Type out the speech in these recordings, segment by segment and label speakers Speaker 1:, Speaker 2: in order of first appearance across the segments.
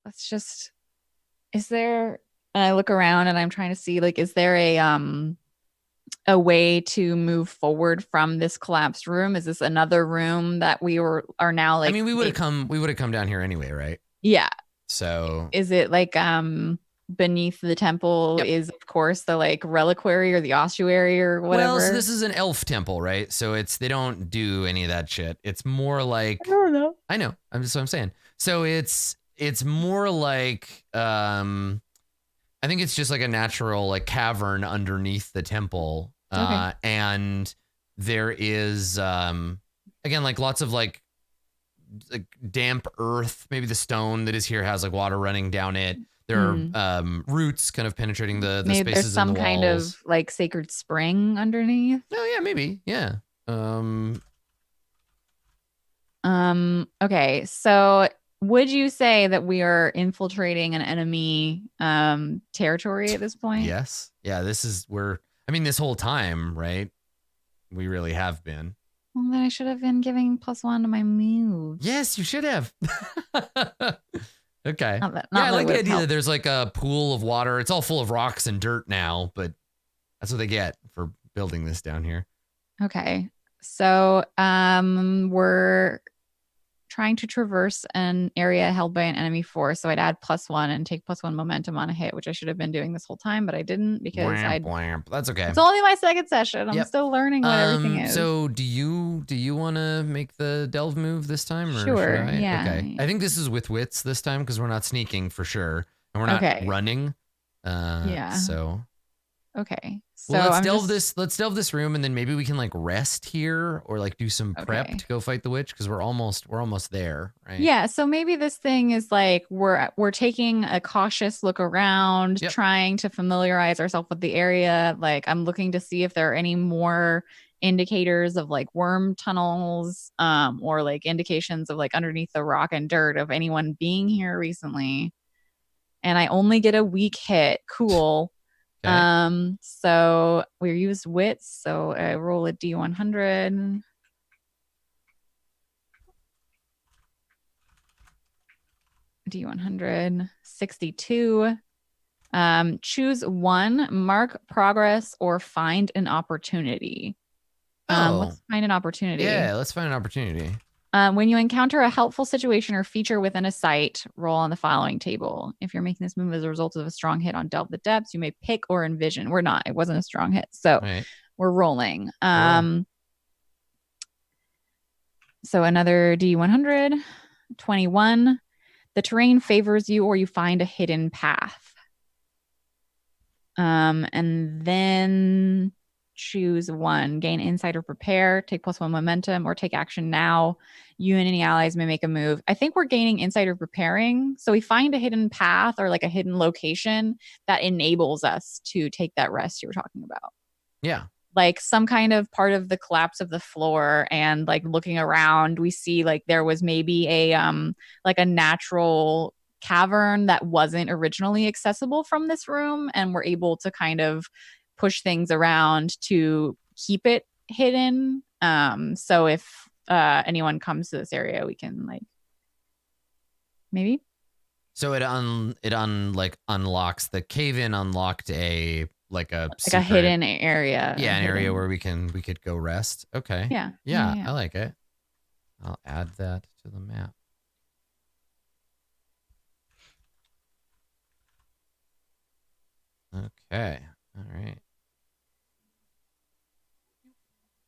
Speaker 1: let's just, is there, and I look around and I'm trying to see, like, is there a way to move forward from this collapsed room? Is this another room that are now
Speaker 2: I
Speaker 1: like,
Speaker 2: mean, we would have come down here anyway, right?
Speaker 1: yeah.
Speaker 2: So
Speaker 1: Is it like, beneath the temple
Speaker 2: yep.
Speaker 1: is of course the like reliquary or the ossuary or
Speaker 2: Well, so
Speaker 1: whatever?
Speaker 2: this is an elf temple, right? So they don't do any of that shit. It's more
Speaker 1: I
Speaker 2: like
Speaker 1: don't know.
Speaker 2: I know. I'm just what I'm saying. So it's more like I think it's just like a natural like cavern underneath the temple.
Speaker 1: Okay.
Speaker 2: And there is again like lots of like damp earth. Maybe the stone that is here has like water running down it. There are roots kind of penetrating the
Speaker 1: Maybe there's
Speaker 2: spaces in the
Speaker 1: some kind of
Speaker 2: walls.
Speaker 1: like sacred spring underneath.
Speaker 2: Oh yeah, maybe. Yeah.
Speaker 1: Okay. So would you say that we are infiltrating an enemy territory at this point?
Speaker 2: Yes. Yeah, this is where I mean this whole time, right? We really have been.
Speaker 1: Well, then I should have been giving +1 to my moves.
Speaker 2: Yes, you should have. Okay.
Speaker 1: Not
Speaker 2: Yeah, I
Speaker 1: that it
Speaker 2: like
Speaker 1: would
Speaker 2: the
Speaker 1: have
Speaker 2: idea that
Speaker 1: helped.
Speaker 2: there's like a pool of water. It's all full of rocks and dirt now, but that's what they get for building this down here.
Speaker 1: Okay. So we're trying to traverse an area held by an enemy force. So I'd add +1 and take +1 momentum on a hit, which I should have been doing this whole time, but I didn't because
Speaker 2: Blamp, blamp. That's okay.
Speaker 1: it's only my second session. I'm
Speaker 2: Yep.
Speaker 1: still learning what everything is.
Speaker 2: So do you want to make the delve move this time or
Speaker 1: Sure.
Speaker 2: should I?
Speaker 1: Yeah.
Speaker 2: Okay. I think this is with wits this time because we're not sneaking for sure and we're not running.
Speaker 1: Yeah.
Speaker 2: So
Speaker 1: okay. So
Speaker 2: well, let's delve this room and then maybe we can like rest here or like do some prep to go fight the witch because we're almost there, right?
Speaker 1: Yeah, so maybe this thing is like we're taking a cautious look around, trying to familiarize ourselves with the area. Like I'm looking to see if there are any more indicators of like worm tunnels or like indications of like underneath the rock and dirt of anyone being here recently. And I only get a weak hit. Cool. Okay. So we use wits, so I roll a D100. D100, 62. Choose one, mark progress, or find an opportunity. Let's find an opportunity.
Speaker 2: Yeah, let's find an opportunity.
Speaker 1: When you encounter a helpful situation or feature within a site, roll on the following table. If you're making this move as a result of a strong hit on Delve the Depths, you may pick or envision. We're not. It wasn't a strong hit. So we're rolling. So another D100, 21. The terrain favors you or you find a hidden path. And then choose one. Gain insight or prepare. Take +1 momentum or take action now. You and any allies may make a move. I think we're gaining insight or preparing. So we find a hidden path or like a hidden location that enables us to take that rest you were talking about.
Speaker 2: Yeah.
Speaker 1: Like some kind of part of the collapse of the floor and like looking around, we see like there was maybe a like a natural cavern that wasn't originally accessible from this room, and we're able to kind of push things around to keep it hidden. So if anyone comes to this area, we can like maybe.
Speaker 2: So it unlocks the cave-in, unlocked a
Speaker 1: secret, hidden area.
Speaker 2: Yeah, an area where we could go rest. Okay. Yeah, I like it. I'll add that to the map. Okay. All right.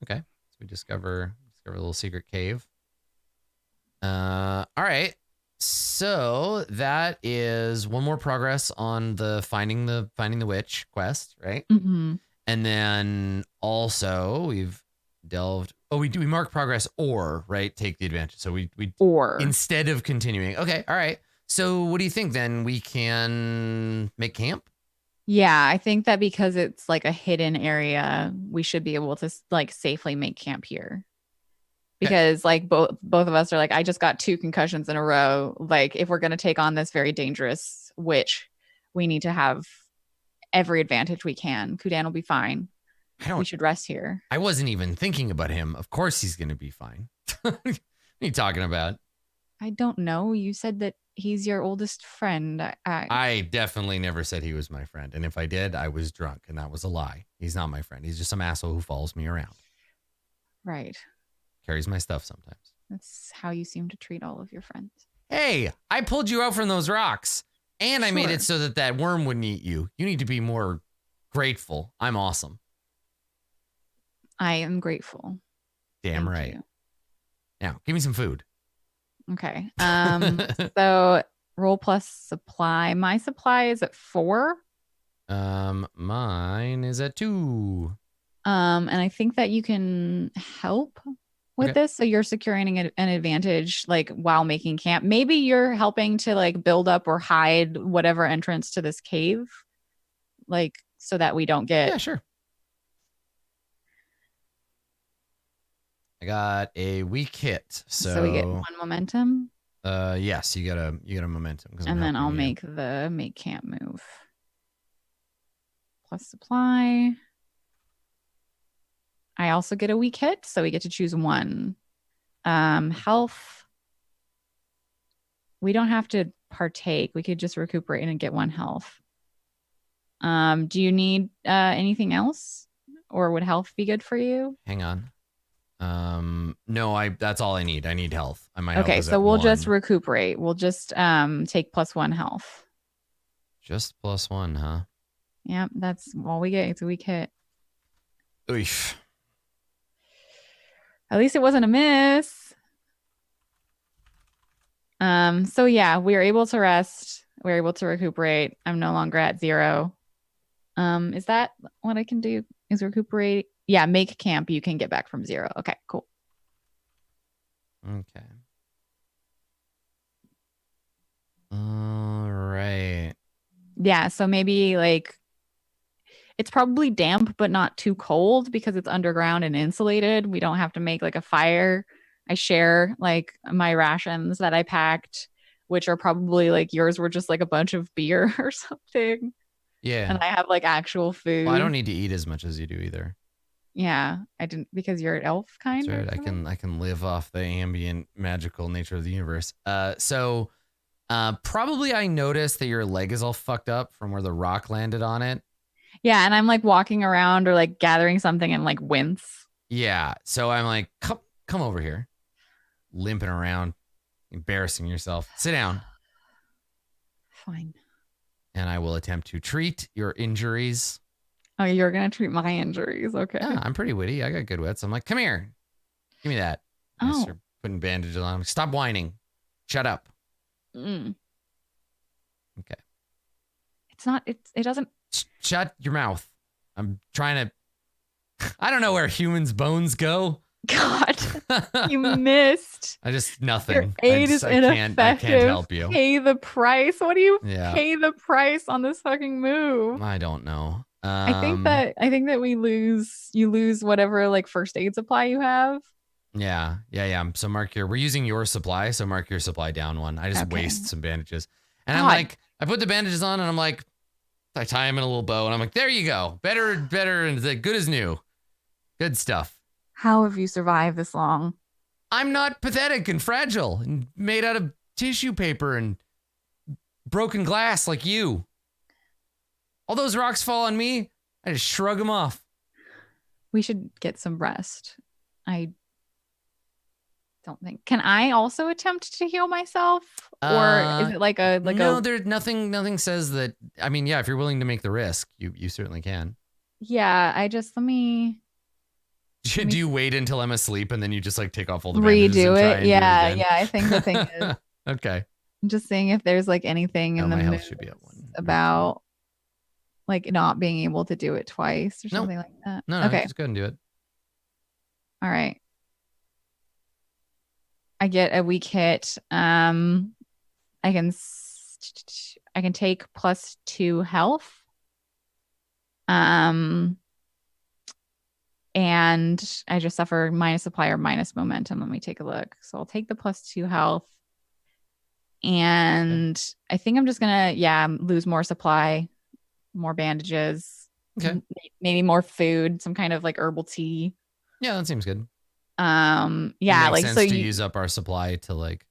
Speaker 2: Okay. So we discover a little secret cave. All right. So that is one more progress on the finding the witch quest, right?
Speaker 1: Mm-hmm.
Speaker 2: And then also we've delved. Oh, we mark progress or right take the advantage. So we
Speaker 1: or
Speaker 2: instead of continuing. Okay, all right. So what do you think then? We can make camp.
Speaker 1: Yeah, I think that because it's like a hidden area, we should be able to like safely make camp here. Because like both of us are like, I just got 2 concussions in a row. Like if we're going to take on this very dangerous witch, we need to have every advantage we can. Kudan will be fine. We should rest here.
Speaker 2: I wasn't even thinking about him. Of course he's going to be fine. What are you talking about?
Speaker 1: I don't know. You said that he's your oldest friend.
Speaker 2: I definitely never said he was my friend. And if I did, I was drunk, and that was a lie. He's not my friend. He's just some asshole who follows me around.
Speaker 1: Right.
Speaker 2: Carries my stuff sometimes.
Speaker 1: That's how you seem to treat all of your friends.
Speaker 2: Hey, I pulled you out from those rocks, and I made it so that worm wouldn't eat you. You need to be more grateful. I'm awesome.
Speaker 1: I am grateful.
Speaker 2: Damn
Speaker 1: Thank
Speaker 2: right.
Speaker 1: you.
Speaker 2: Now, give me some food.
Speaker 1: Okay. So roll plus supply. My supply is at 4.
Speaker 2: Mine is at 2.
Speaker 1: And I think that you can help with this. So you're securing an advantage, like while making camp. Maybe you're helping to like build up or hide whatever entrance to this cave, like so that we don't get.
Speaker 2: Yeah, sure. I got a weak hit, so
Speaker 1: we get 1 momentum.
Speaker 2: Yes, you got a momentum.
Speaker 1: And then I'll make camp move. Plus supply. I also get a weak hit, so we get to choose 1. Health. We don't have to partake. We could just recuperate and get 1 health. Do you need anything else, or would health be good for you?
Speaker 2: Hang on. No, that's all I need. I need health.
Speaker 1: Okay, so we'll just recuperate. We'll just take +1 health.
Speaker 2: Just +1, huh?
Speaker 1: Yep, that's all we get. It's a weak hit.
Speaker 2: Oof.
Speaker 1: At least it wasn't a miss. So yeah, we are able to rest. We're able to recuperate. I'm no longer at 0. Is that what I can do? Is recuperate? Yeah, make camp. You can get back from 0. Okay, cool.
Speaker 2: Okay. All right.
Speaker 1: Yeah, so maybe like it's probably damp but not too cold because it's underground and insulated. We don't have to make like a fire. I share like my rations that I packed, which are probably like yours were just like a bunch of beer or something.
Speaker 2: Yeah.
Speaker 1: And I have like actual food.
Speaker 2: Well, I don't need to eat as much as you do either.
Speaker 1: Yeah, I didn't, because you're an elf kind.
Speaker 2: That's right. I can live off the ambient magical nature of the universe. So probably I noticed that your leg is all fucked up from where the rock landed on it.
Speaker 1: Yeah, and I'm like walking around or like gathering something and like wince.
Speaker 2: Yeah, so I'm like, come over here, limping around, embarrassing yourself. Sit down.
Speaker 1: Fine.
Speaker 2: And I will attempt to treat your injuries.
Speaker 1: Oh, you're gonna treat my injuries? Okay.
Speaker 2: Yeah, I'm pretty witty. I got good wits. I'm like, come here, give me that. I start putting bandages on. I'm like, stop whining. Shut up. Okay.
Speaker 1: It's not. It doesn't.
Speaker 2: Shut your mouth. I'm trying to. I don't know where humans' bones go.
Speaker 1: God, you missed.
Speaker 2: Nothing.
Speaker 1: Your aid is ineffective.
Speaker 2: I can't help you.
Speaker 1: Pay the price. What do you pay the price on this fucking move?
Speaker 2: I don't know.
Speaker 1: I think that you lose whatever like first aid supply you have.
Speaker 2: Yeah. So we're using your supply, so mark your supply down 1. I just waste some bandages. And I'm like, I put the bandages on and I'm like, I tie them in a little bow and I'm like, there you go. Better, and good as new. Good stuff.
Speaker 1: How have you survived this long?
Speaker 2: I'm not pathetic and fragile and made out of tissue paper and broken glass like you. All those rocks fall on me, I just shrug them off.
Speaker 1: We should get some rest. I don't think. Can I also attempt to heal myself? Or is it like a
Speaker 2: No, there's nothing says that. I mean, yeah, if you're willing to make the risk, you certainly can.
Speaker 1: Yeah, let me
Speaker 2: do you wait until I'm asleep and then you just like take off all the
Speaker 1: bandages redo it? Yeah, I think the thing is
Speaker 2: okay.
Speaker 1: I'm just seeing if there's like anything in the
Speaker 2: health should be at 1
Speaker 1: about like not being able to do it twice or something like that.
Speaker 2: No,
Speaker 1: okay.
Speaker 2: Just go ahead and do it.
Speaker 1: All right. I get a weak hit. I can take +2 health. And I just suffer minus supply or minus momentum. Let me take a look. So I'll take the +2 health. And I think I'm just gonna lose more supply, more bandages, maybe more food, some kind of like herbal tea.
Speaker 2: Yeah, that seems good.
Speaker 1: It makes
Speaker 2: sense to use up our supply to like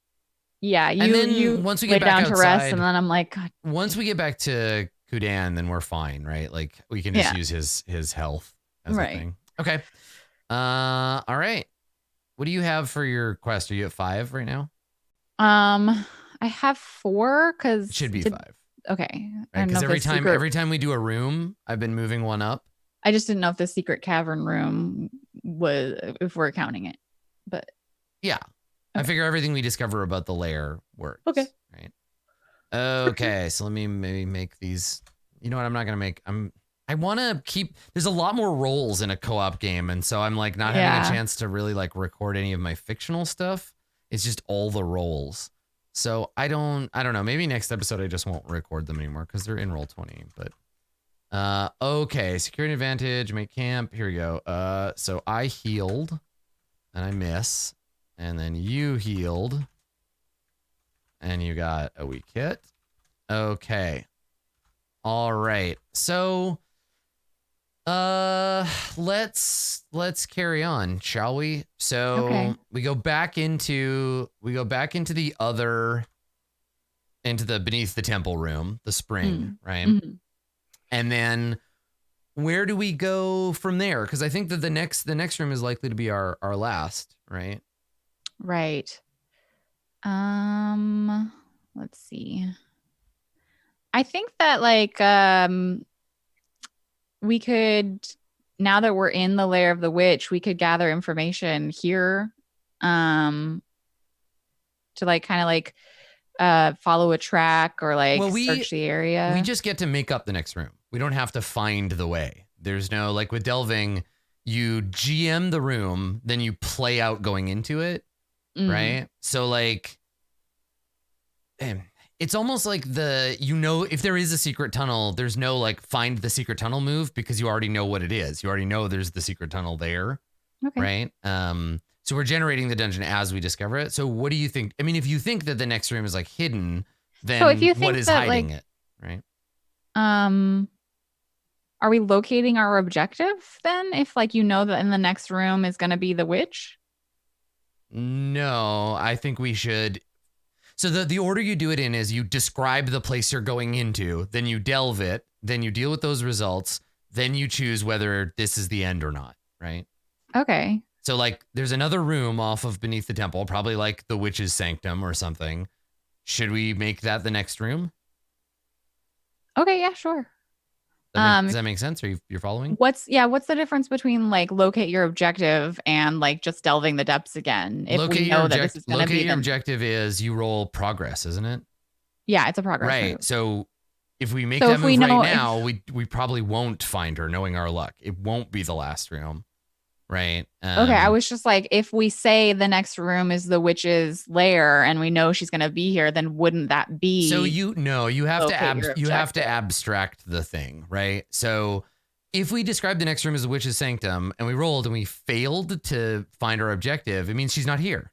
Speaker 1: Yeah,
Speaker 2: And then
Speaker 1: you
Speaker 2: once we
Speaker 1: lay
Speaker 2: get back
Speaker 1: down to rest, and
Speaker 2: outside,
Speaker 1: then I'm like, God.
Speaker 2: once we get back to Kudan, then we're fine, right? Like we can just
Speaker 1: Yeah.
Speaker 2: use his health as a
Speaker 1: Right.
Speaker 2: thing. Okay. All right. What do you have for your quest? Are you at 5 right now?
Speaker 1: I have 4
Speaker 2: It should be 5.
Speaker 1: okay. I
Speaker 2: Right?
Speaker 1: don't know
Speaker 2: Because
Speaker 1: if the secret.
Speaker 2: every time we do a room, I've been moving one up.
Speaker 1: I just didn't know if the secret cavern room was if we're counting it, but
Speaker 2: Yeah.
Speaker 1: okay.
Speaker 2: I figure everything we discover about the lair works.
Speaker 1: Okay.
Speaker 2: Right. Okay. So let me maybe make these. You know what? I'm not gonna make. I want to keep. There's a lot more roles in a co-op game, and so I'm like not having a chance to really like record any of my fictional stuff. It's just all the roles. So I don't know. Maybe next episode I just won't record them anymore because they're in Roll20. But okay, security advantage, make camp. Here we go. So I healed, and I miss, and then you healed, and you got a weak hit. Okay. All right. So let's carry on, shall we? So
Speaker 1: okay.
Speaker 2: we go back into the other into the beneath the temple room, the spring, right?
Speaker 1: Mm-hmm.
Speaker 2: And then where do we go from there? Because I think that the next room is likely to be our last, right?
Speaker 1: Right. Let's see. I think that like we could, now that we're in the lair of the witch, we could gather information here to like kind of like follow a track or like search the area.
Speaker 2: We just get to make up the next room. We don't have to find the way. There's no, like with delving, you GM the room, then you play out going into it, right? So like, it's almost like if there is a secret tunnel, there's no like find the secret tunnel move because you already know what it is. You already know there's the secret tunnel there, right? So we're generating the dungeon as we discover it. So what do you think? I mean, if you think that the next room is like hidden, then so if you think what is that, hiding like, it, right?
Speaker 1: Are we locating our objective then? If like you know that in the next room is going to be the witch?
Speaker 2: No, I think we should. So the order you do it in is you describe the place you're going into, then you delve it, then you deal with those results, then you choose whether this is the end or not, right?
Speaker 1: Okay.
Speaker 2: So like there's another room off of beneath the temple, probably like the witch's sanctum or something. Should we make that the next room?
Speaker 1: Okay, yeah, sure.
Speaker 2: Does that make sense? Are you're following?
Speaker 1: What's the difference between like locate your objective and like just delving the depths again? If we know that this is going to be
Speaker 2: your objective is you roll progress, isn't it?
Speaker 1: Yeah, it's a progress.
Speaker 2: Right.
Speaker 1: Move.
Speaker 2: So if we make that move right now, we probably won't find her, knowing our luck. It won't be the last room. Right.
Speaker 1: Okay. I was just like, if we say the next room is the witch's lair and we know she's going to be here, then wouldn't that be?
Speaker 2: So you have to abstract the thing, right? So if we describe the next room as the witch's sanctum and we rolled and we failed to find our objective, it means she's not here.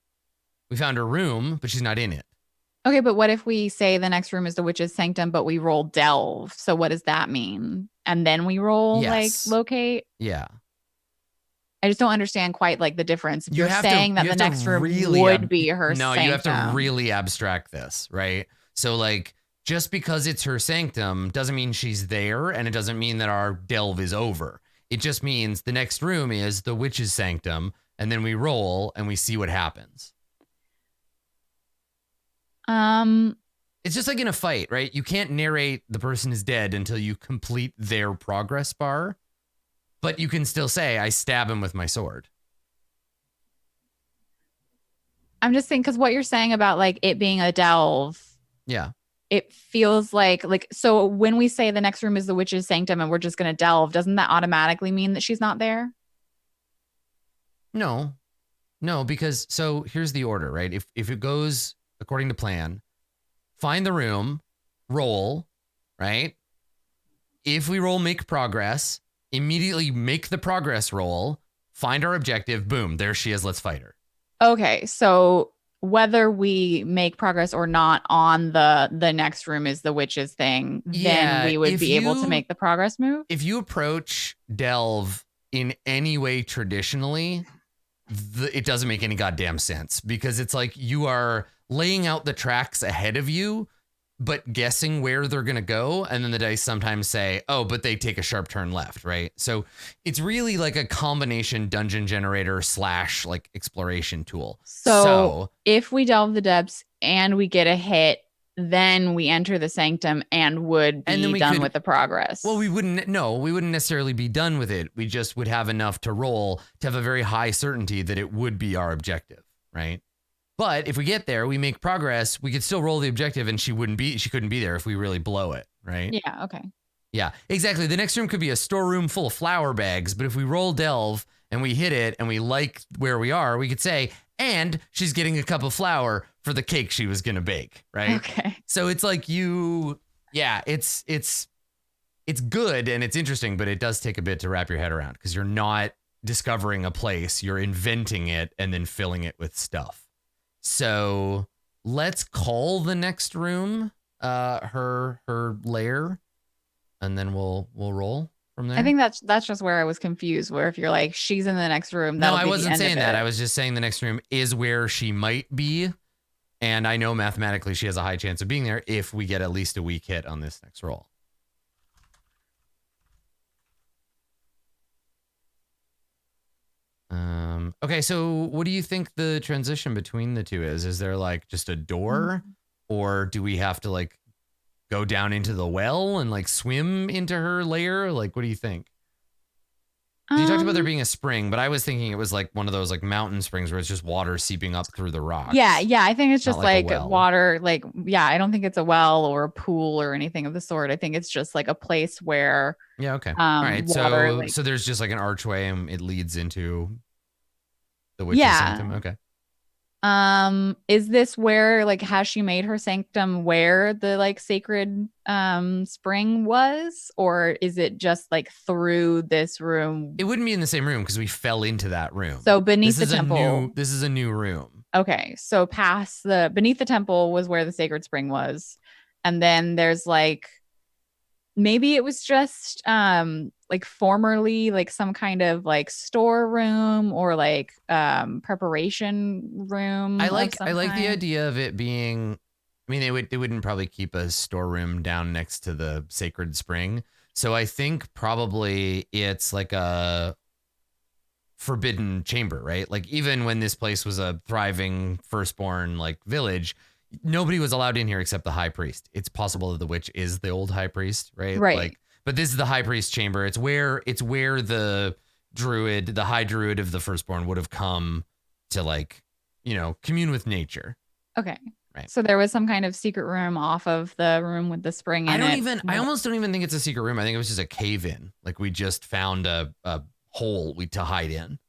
Speaker 2: We found her room, but she's not in it.
Speaker 1: Okay. But what if we say the next room is the witch's sanctum, but we roll delve? So what does that mean? And then we roll like locate?
Speaker 2: Yeah.
Speaker 1: I just don't understand quite like the difference. If you're saying that the next room would be her sanctum.
Speaker 2: You have to really abstract this, right? So like just because it's her sanctum doesn't mean she's there, and it doesn't mean that our delve is over. It just means the next room is the witch's sanctum, and then we roll and we see what happens. It's just like in a fight, right? You can't narrate the person is dead until you complete their progress bar. But you can still say, I stab him with my sword.
Speaker 1: I'm just saying, because what you're saying about like it being a delve.
Speaker 2: Yeah.
Speaker 1: It feels like, so when we say the next room is the witch's sanctum and we're just going to delve, doesn't that automatically mean that she's not there?
Speaker 2: No, because so here's the order, right? If it goes according to plan, find the room, roll, right? If we roll make progress, immediately make the progress roll, find our objective, boom, there she is, let's fight her.
Speaker 1: Okay, so whether we make progress or not on the next room is the witch's thing, then we would be able to make the progress move?
Speaker 2: If you approach delve in any way traditionally, it doesn't make any goddamn sense, because it's like you are laying out the tracks ahead of you, but guessing where they're going to go. And then the dice sometimes say, oh, but they take a sharp turn left, right? So it's really like a combination dungeon generator / like exploration tool.
Speaker 1: So if we delve the depths and we get a hit, then we enter the sanctum and would be done with the progress.
Speaker 2: Well, we wouldn't necessarily be done with it. We just would have enough to roll to have a very high certainty that it would be our objective, right? But if we get there, we make progress, we could still roll the objective and she couldn't be there if we really blow it, right?
Speaker 1: Yeah, okay.
Speaker 2: Yeah, exactly. The next room could be a storeroom full of flour bags, but if we roll delve and we hit it and we like where we are, we could say, and she's getting a cup of flour for the cake she was going to bake, right?
Speaker 1: Okay.
Speaker 2: So it's like it's good and it's interesting, but it does take a bit to wrap your head around because you're not discovering a place, you're inventing it and then filling it with stuff. So let's call the next room her lair, and then we'll roll from there.
Speaker 1: I think that's just where I was confused. Where if you're like she's in the next room,
Speaker 2: no, I wasn't saying that. I was just saying the next room is where she might be, and I know mathematically she has a high chance of being there if we get at least a weak hit on this next roll. Okay, so what do you think the transition between the two is? Is there like just a door, or do we have to like go down into the well and like swim into her lair? Like, what do you think? You talked about there being a spring, but I was thinking it was like one of those like mountain springs where it's just water seeping up through the rocks.
Speaker 1: Yeah, I think it's just like water. Like, yeah, I don't think it's a well or a pool or anything of the sort. I think it's just like a place where.
Speaker 2: Yeah. Okay. All right.
Speaker 1: Water,
Speaker 2: so there's just like an archway and it leads into the witch's sanctum. Okay.
Speaker 1: Is this where like has she made her sanctum where the like sacred spring was, or is it just like through this room?
Speaker 2: It wouldn't be in the same room because we fell into that room.
Speaker 1: So beneath the temple.
Speaker 2: This is a new room.
Speaker 1: Okay, so beneath the temple was where the sacred spring was, and then there's like maybe it was just like formerly like some kind of like storeroom or like preparation room.
Speaker 2: I like the idea of it being, I mean, they wouldn't probably keep a storeroom down next to the sacred spring. So I think probably it's like a forbidden chamber, right? Like even when this place was a thriving firstborn like village, nobody was allowed in here except the high priest. It's possible that the witch is the old high priest, right?
Speaker 1: Right.
Speaker 2: Like, but this is the high priest chamber. It's where the druid, the high druid of the firstborn would have come to like, commune with nature.
Speaker 1: Okay.
Speaker 2: Right.
Speaker 1: So there was some kind of secret room off of the room with the spring in it.
Speaker 2: I almost don't even think it's a secret room. I think it was just a cave in. Like we just found a hole to hide in.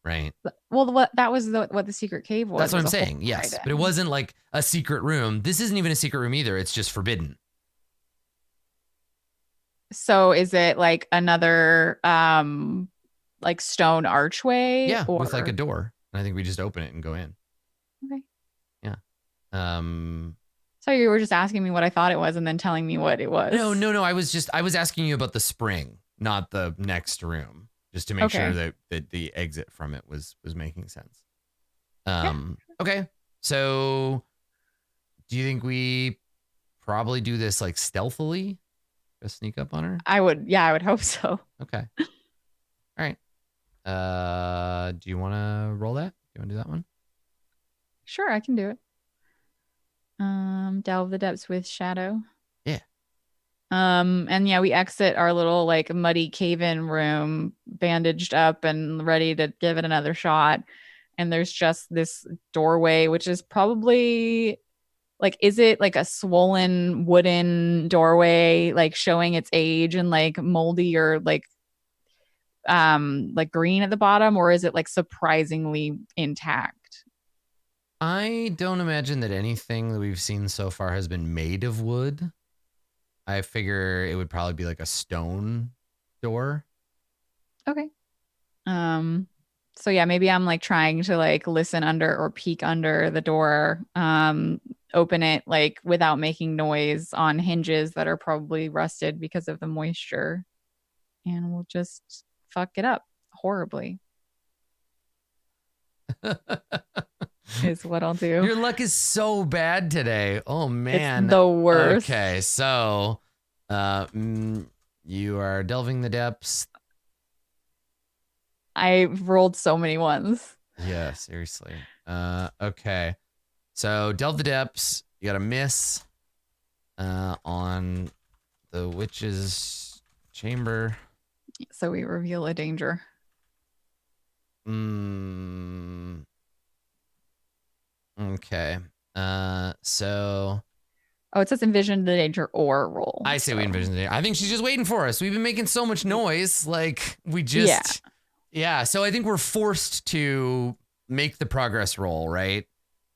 Speaker 2: Right.
Speaker 1: Well, that was what the secret cave was.
Speaker 2: That's what I'm saying. Yes. But it wasn't like a secret room. This isn't even a secret room either. It's just forbidden.
Speaker 1: So is it like another like stone archway?
Speaker 2: Yeah, with like a door. And I think we just open it and go in.
Speaker 1: Okay.
Speaker 2: Yeah.
Speaker 1: So you were just asking me what I thought it was and then telling me what it was.
Speaker 2: No. I was asking you about the spring, not the next room. Just to make sure that the exit from it was making sense. Okay. So do you think we probably do this like stealthily? Just sneak up on her?
Speaker 1: I would hope so.
Speaker 2: Okay. All right. Do you want to roll that? Do you want to do that one?
Speaker 1: Sure, I can do it. Delve the depths with shadow.
Speaker 2: Yeah.
Speaker 1: And yeah, we exit our little like muddy cave-in room, bandaged up and ready to give it another shot. And there's just this doorway, which is probably like, is it like a swollen wooden doorway, like showing its age and like moldy or like green at the bottom, or is it like surprisingly intact?
Speaker 2: I don't imagine that anything that we've seen so far has been made of wood. I figure it would probably be like a stone door.
Speaker 1: Okay. So yeah, maybe I'm like trying to like listen under or peek under the door, open it like without making noise on hinges that are probably rusted because of the moisture, and we'll just fuck it up horribly. is what I'll do.
Speaker 2: Your luck is so bad today. Oh
Speaker 1: It's
Speaker 2: man.
Speaker 1: the worst.
Speaker 2: Okay, so you are delving the depths.
Speaker 1: I rolled so many ones.
Speaker 2: Yeah, seriously. Okay. So delve the depths. You got a miss on the witch's chamber.
Speaker 1: So we reveal a danger.
Speaker 2: Okay. So.
Speaker 1: Oh, it says envision the danger or roll.
Speaker 2: I say we envision the danger. I think she's just waiting for us. We've been making so much noise. Like, we just. Yeah. So I think we're forced to make the progress roll, right?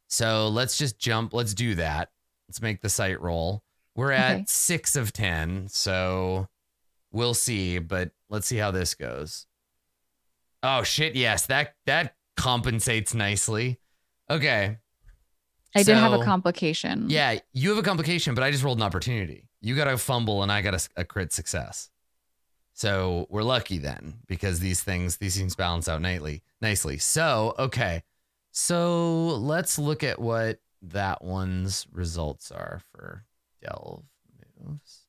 Speaker 2: So let's just jump. Let's do that. Let's make the sight roll. We're at 6 of 10. So we'll see. But let's see how this goes. Oh, shit. Yes. That compensates nicely. Okay.
Speaker 1: I did have a complication.
Speaker 2: Yeah, you have a complication, but I just rolled an opportunity. You got a fumble and I got a crit success. So we're lucky then, because these things balance out nicely. So, okay. So let's look at what that one's results are for delve moves.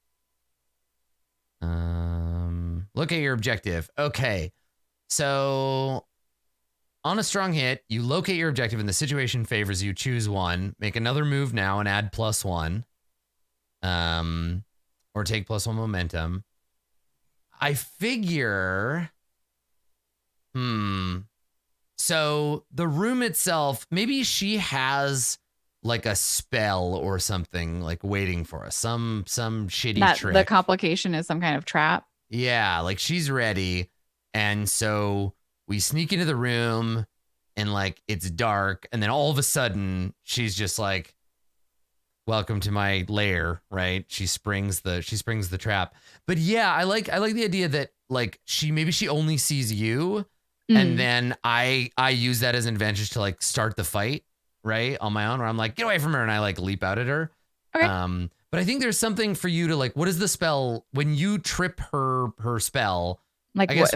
Speaker 2: Look at your objective. Okay. So on a strong hit, you locate your objective and the situation favors you. Choose one. Make another move now and add +1. Or take +1 momentum. I figure. So the room itself, maybe she has like a spell or something like waiting for us. Some shitty trick.
Speaker 1: The complication is some kind of trap.
Speaker 2: Yeah, like she's ready. And so we sneak into the room and like it's dark, and then all of a sudden she's just like, welcome to my lair, right? She springs the trap. But yeah, I like the idea that like she only sees you, and then I use that as an advantage to like start the fight, right? On my own, where I'm like, get away from her, and I like leap out at her.
Speaker 1: Okay.
Speaker 2: But I think there's something for you to like, what is the spell when you trip her spell?
Speaker 1: Like what?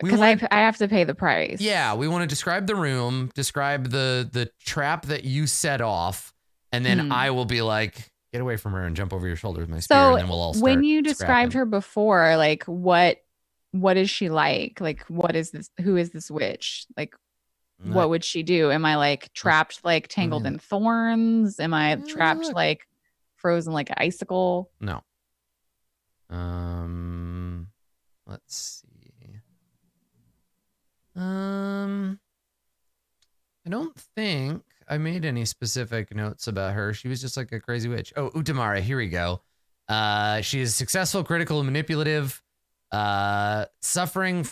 Speaker 1: Because I have to pay the price.
Speaker 2: Yeah, we want to describe the room, describe the trap that you set off, and then I will be like, get away from her and jump over your shoulder with my spear, and then we'll all start.
Speaker 1: When you described her before, like what is she like? Like what is this? Who is this witch? Like what would she do? Am I like trapped, like tangled in thorns? Am I trapped like frozen like an icicle?
Speaker 2: No. Let's see. I don't think I made any specific notes about her. She was just like a crazy witch. Oh, Utamara, here we go. She is successful, critical, and manipulative. Supposedly suffering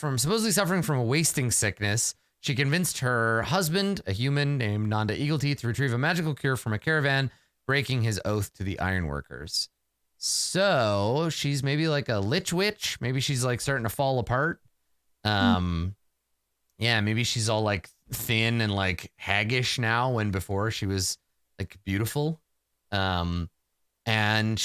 Speaker 2: from a wasting sickness. She convinced her husband, a human named Nanda Eagleteeth, to retrieve a magical cure from a caravan, breaking his oath to the ironworkers. So she's maybe like a lich witch. Maybe she's like starting to fall apart. Yeah, maybe she's all like thin and like haggish now, when before she was like beautiful. And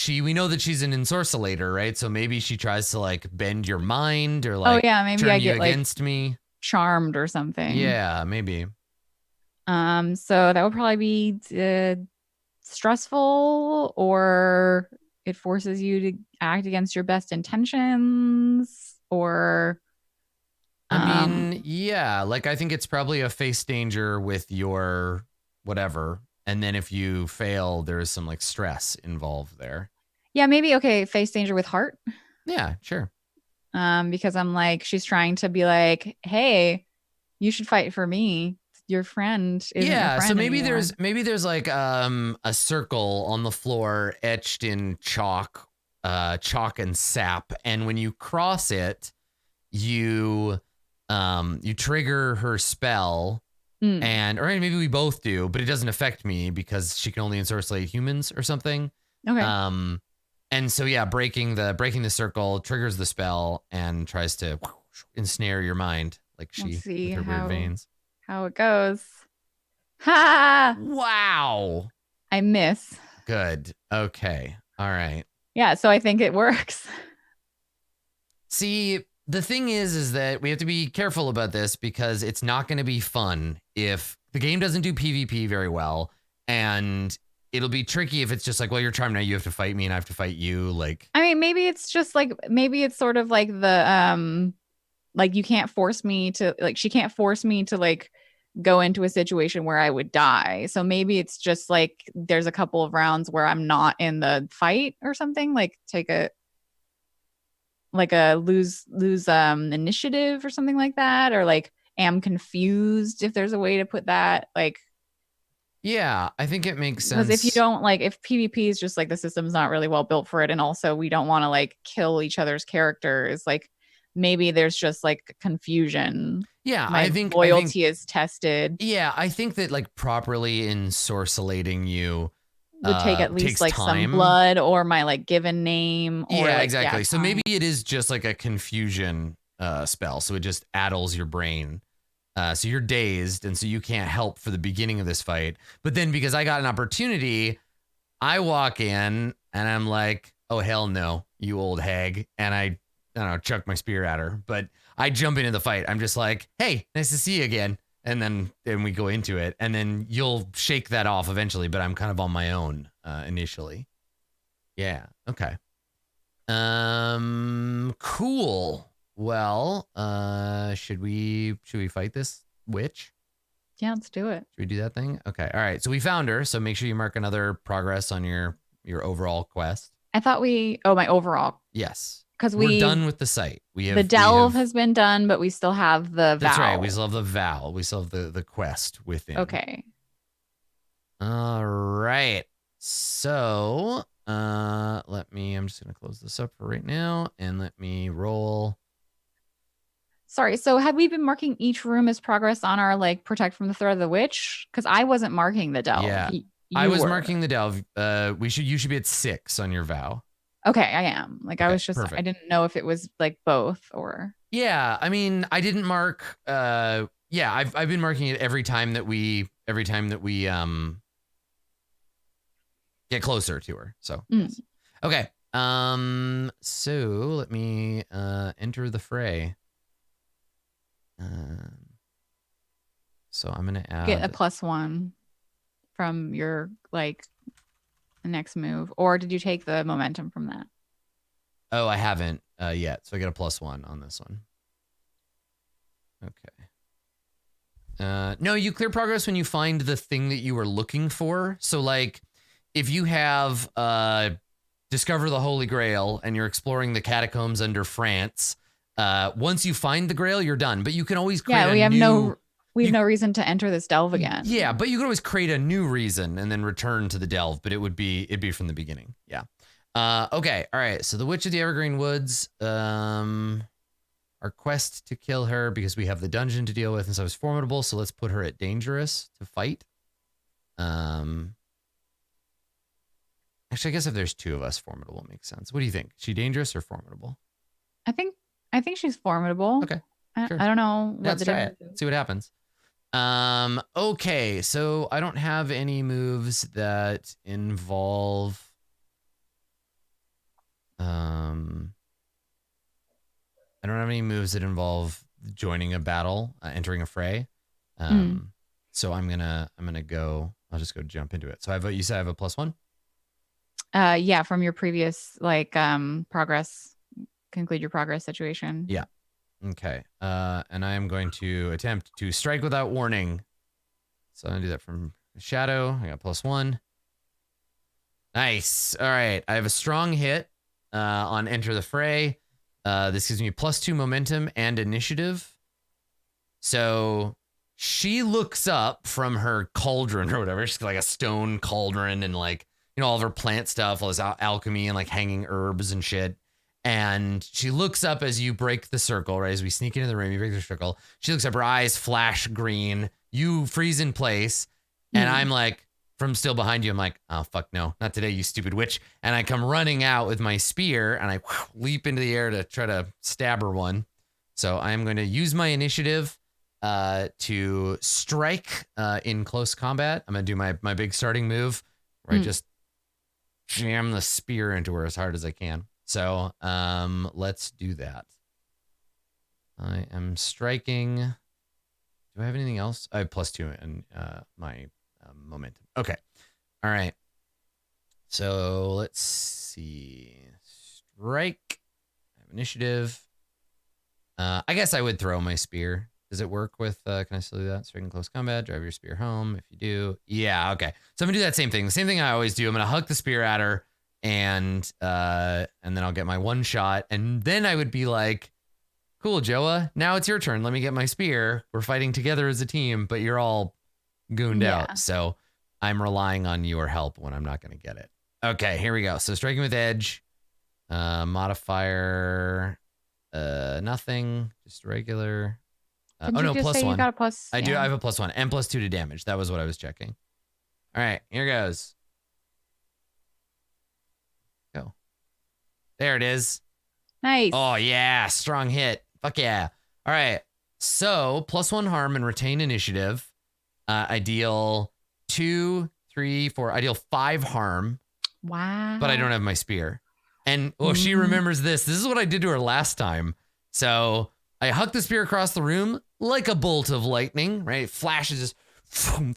Speaker 2: we know that she's an ensorcellator, right? So maybe she tries to like bend your mind or like
Speaker 1: maybe
Speaker 2: turn
Speaker 1: I
Speaker 2: you
Speaker 1: get
Speaker 2: against me.
Speaker 1: Charmed or something.
Speaker 2: Yeah, maybe.
Speaker 1: So that would probably be stressful, or it forces you to act against your best intentions, or
Speaker 2: I mean, yeah, like I think it's probably a face danger with your whatever. And then if you fail, there's some like stress involved there.
Speaker 1: Yeah, maybe. Okay, face danger with heart.
Speaker 2: Yeah, sure.
Speaker 1: Because I'm like, she's trying to be like, hey, you should fight for me. Your friend isn't your friend
Speaker 2: so maybe
Speaker 1: anymore.
Speaker 2: there's like a circle on the floor etched in chalk and sap, and when you cross it, you trigger her spell, or maybe we both do, but it doesn't affect me because she can only ensorcelate humans or something.
Speaker 1: Okay.
Speaker 2: And so yeah, breaking the circle triggers the spell and tries to ensnare your mind, like
Speaker 1: Let's see
Speaker 2: with her weird veins.
Speaker 1: How it goes. Ha!
Speaker 2: Wow.
Speaker 1: I miss.
Speaker 2: Good. Okay. All right.
Speaker 1: Yeah, so I think it works.
Speaker 2: See, the thing is that we have to be careful about this because it's not going to be fun if the game doesn't do PvP very well, and it'll be tricky if it's just like, well, you're charmed now, you have to fight me and I have to fight you. Like,
Speaker 1: I mean, maybe it's just like maybe it's sort of like the like you can't force me to like she can't force me to like go into a situation where I would die. So maybe it's just like there's a couple of rounds where I'm not in the fight or something. Like take a lose initiative or something like that, or like am confused if there's a way to put that. Like,
Speaker 2: yeah, I think it makes
Speaker 1: because if you
Speaker 2: sense.
Speaker 1: don't like if PvP is just like the system's not really well built for it, and also we don't want to like kill each other's characters, like maybe there's just like confusion.
Speaker 2: Yeah,
Speaker 1: My
Speaker 2: I think
Speaker 1: loyalty is tested.
Speaker 2: yeah, I think that like properly ensorcellating you
Speaker 1: Would take at least
Speaker 2: takes
Speaker 1: like some
Speaker 2: time.
Speaker 1: blood or my like given name or
Speaker 2: Yeah,
Speaker 1: like
Speaker 2: exactly. So maybe
Speaker 1: time.
Speaker 2: it is just like a confusion spell. So it just addles your brain. So you're dazed, and so you can't help for the beginning of this fight. But then because I got an opportunity, I walk in and I'm like, oh, hell no, you old hag. And I don't know, chuck my spear at her. But I jump into the fight. I'm just like, hey, nice to see you again. And then we go into it. And then you'll shake that off eventually. But I'm kind of on my own initially. Yeah. Okay. Cool. Well, should we fight this witch?
Speaker 1: Yeah, let's do it.
Speaker 2: Should we do that thing? Okay. All right. So we found her. So make sure you mark another progress on your overall quest.
Speaker 1: I thought my overall,
Speaker 2: Yes.
Speaker 1: because
Speaker 2: We're done with the site.
Speaker 1: The delve has been done, but we still have the vow.
Speaker 2: That's right. We still have the vow. We still have the quest within.
Speaker 1: Okay.
Speaker 2: All right. So, I'm just going to close this up for right now and let me roll.
Speaker 1: Sorry. So had we been marking each room as progress on our like protect from the threat of the witch? Because I wasn't marking the delve.
Speaker 2: Yeah. I was marking the delve. You should be at 6 on your vow.
Speaker 1: Okay, I am. Like
Speaker 2: okay,
Speaker 1: I was just
Speaker 2: perfect.
Speaker 1: I didn't know if it was like both or.
Speaker 2: Yeah, I mean, I didn't mark yeah, I've been marking it every time that we get closer to her. So, yes. Okay. So let me enter the fray. So I'm going to add
Speaker 1: get a +1 from your like next move, or did you take the momentum from that?
Speaker 2: Oh, I haven't yet. So I get a +1 on this one. Okay. No, you clear progress when you find the thing that you were looking for. So like if you have discover the Holy Grail and you're exploring the catacombs under France, once you find the Grail, you're done. But you can always create
Speaker 1: we have no reason to enter this delve again.
Speaker 2: Yeah, but you could always create a new reason and then return to the delve, but it'd be from the beginning. Yeah. Okay. All right. So the Witch of the Evergreen Woods, our quest to kill her because we have the dungeon to deal with, and so it's formidable. So let's put her at dangerous to fight. Actually, I guess if there's 2 of us, formidable makes sense. What do you think? Is she dangerous or formidable?
Speaker 1: I think she's formidable.
Speaker 2: Okay.
Speaker 1: Sure. I don't know
Speaker 2: what the difference is. See what happens. Okay, so I don't have any moves that involve I don't have any moves that involve joining a battle, entering a fray. So I'm gonna go. I'll just go jump into it. So you said I have a +1.
Speaker 1: Yeah, from your previous like progress, conclude your progress situation.
Speaker 2: Yeah. Okay. And I am going to attempt to strike without warning. So I'm gonna do that from shadow. I got +1. Nice. All right. I have a strong hit on enter the fray. This gives me +2 momentum and initiative. So she looks up from her cauldron or whatever. She's got like a stone cauldron and like, you know, all of her plant stuff, all this alchemy and like hanging herbs and shit. And she looks up as you break the circle, right? As we sneak into the room, you break the circle. She looks up, her eyes flash green. You freeze in place. And I'm like, from still behind you, I'm like, oh, fuck no, not today, you stupid witch. And I come running out with my spear and I leap into the air to try to stab her one. So I'm going to use my initiative to strike in close combat. I'm going to do my big starting move where I just jam the spear into her as hard as I can. So let's do that. I am striking Do I have anything else? I have +2 in my momentum. Okay. All right. So let's see. Strike. I have initiative. I guess I would throw my spear. Does it work with, can I still do that? Strike in close combat, drive your spear home. If you do, yeah, okay. So I'm gonna do that same thing. The same thing I always do. I'm gonna huck the spear at her and then I'll get my one shot. And then I would be like, cool, Joa, now it's your turn. Let me get my spear. We're fighting together as a team, but you're all gooned out. So I'm relying on your help when I'm not gonna get it. Okay, here we go. So striking with edge, modifier, nothing, just regular. Oh no, +1.
Speaker 1: You got a plus.
Speaker 2: I do. I have a +1 and +2 to damage. That was what I was checking. All right, here goes. Go. There it is.
Speaker 1: Nice.
Speaker 2: Oh yeah, strong hit. Fuck yeah. All right. So +1 harm and retain initiative. I deal 2, 3, 4. I deal 5 harm.
Speaker 1: Wow.
Speaker 2: But I don't have my spear. And she remembers this. This is what I did to her last time. So I huck the spear across the room like a bolt of lightning, right? It flashes just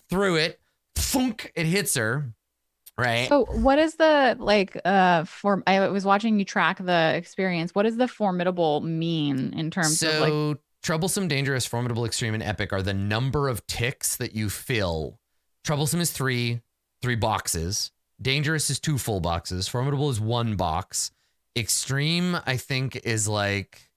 Speaker 2: through it. Thunk, it hits her, right?
Speaker 1: So what is the, like, I was watching you track the experience. What does the formidable mean in terms of like...
Speaker 2: Troublesome, dangerous, formidable, extreme, and epic are the number of ticks that you fill. Troublesome is 3 boxes. Dangerous is 2 full boxes. Formidable is 1 box. Extreme, I think, is like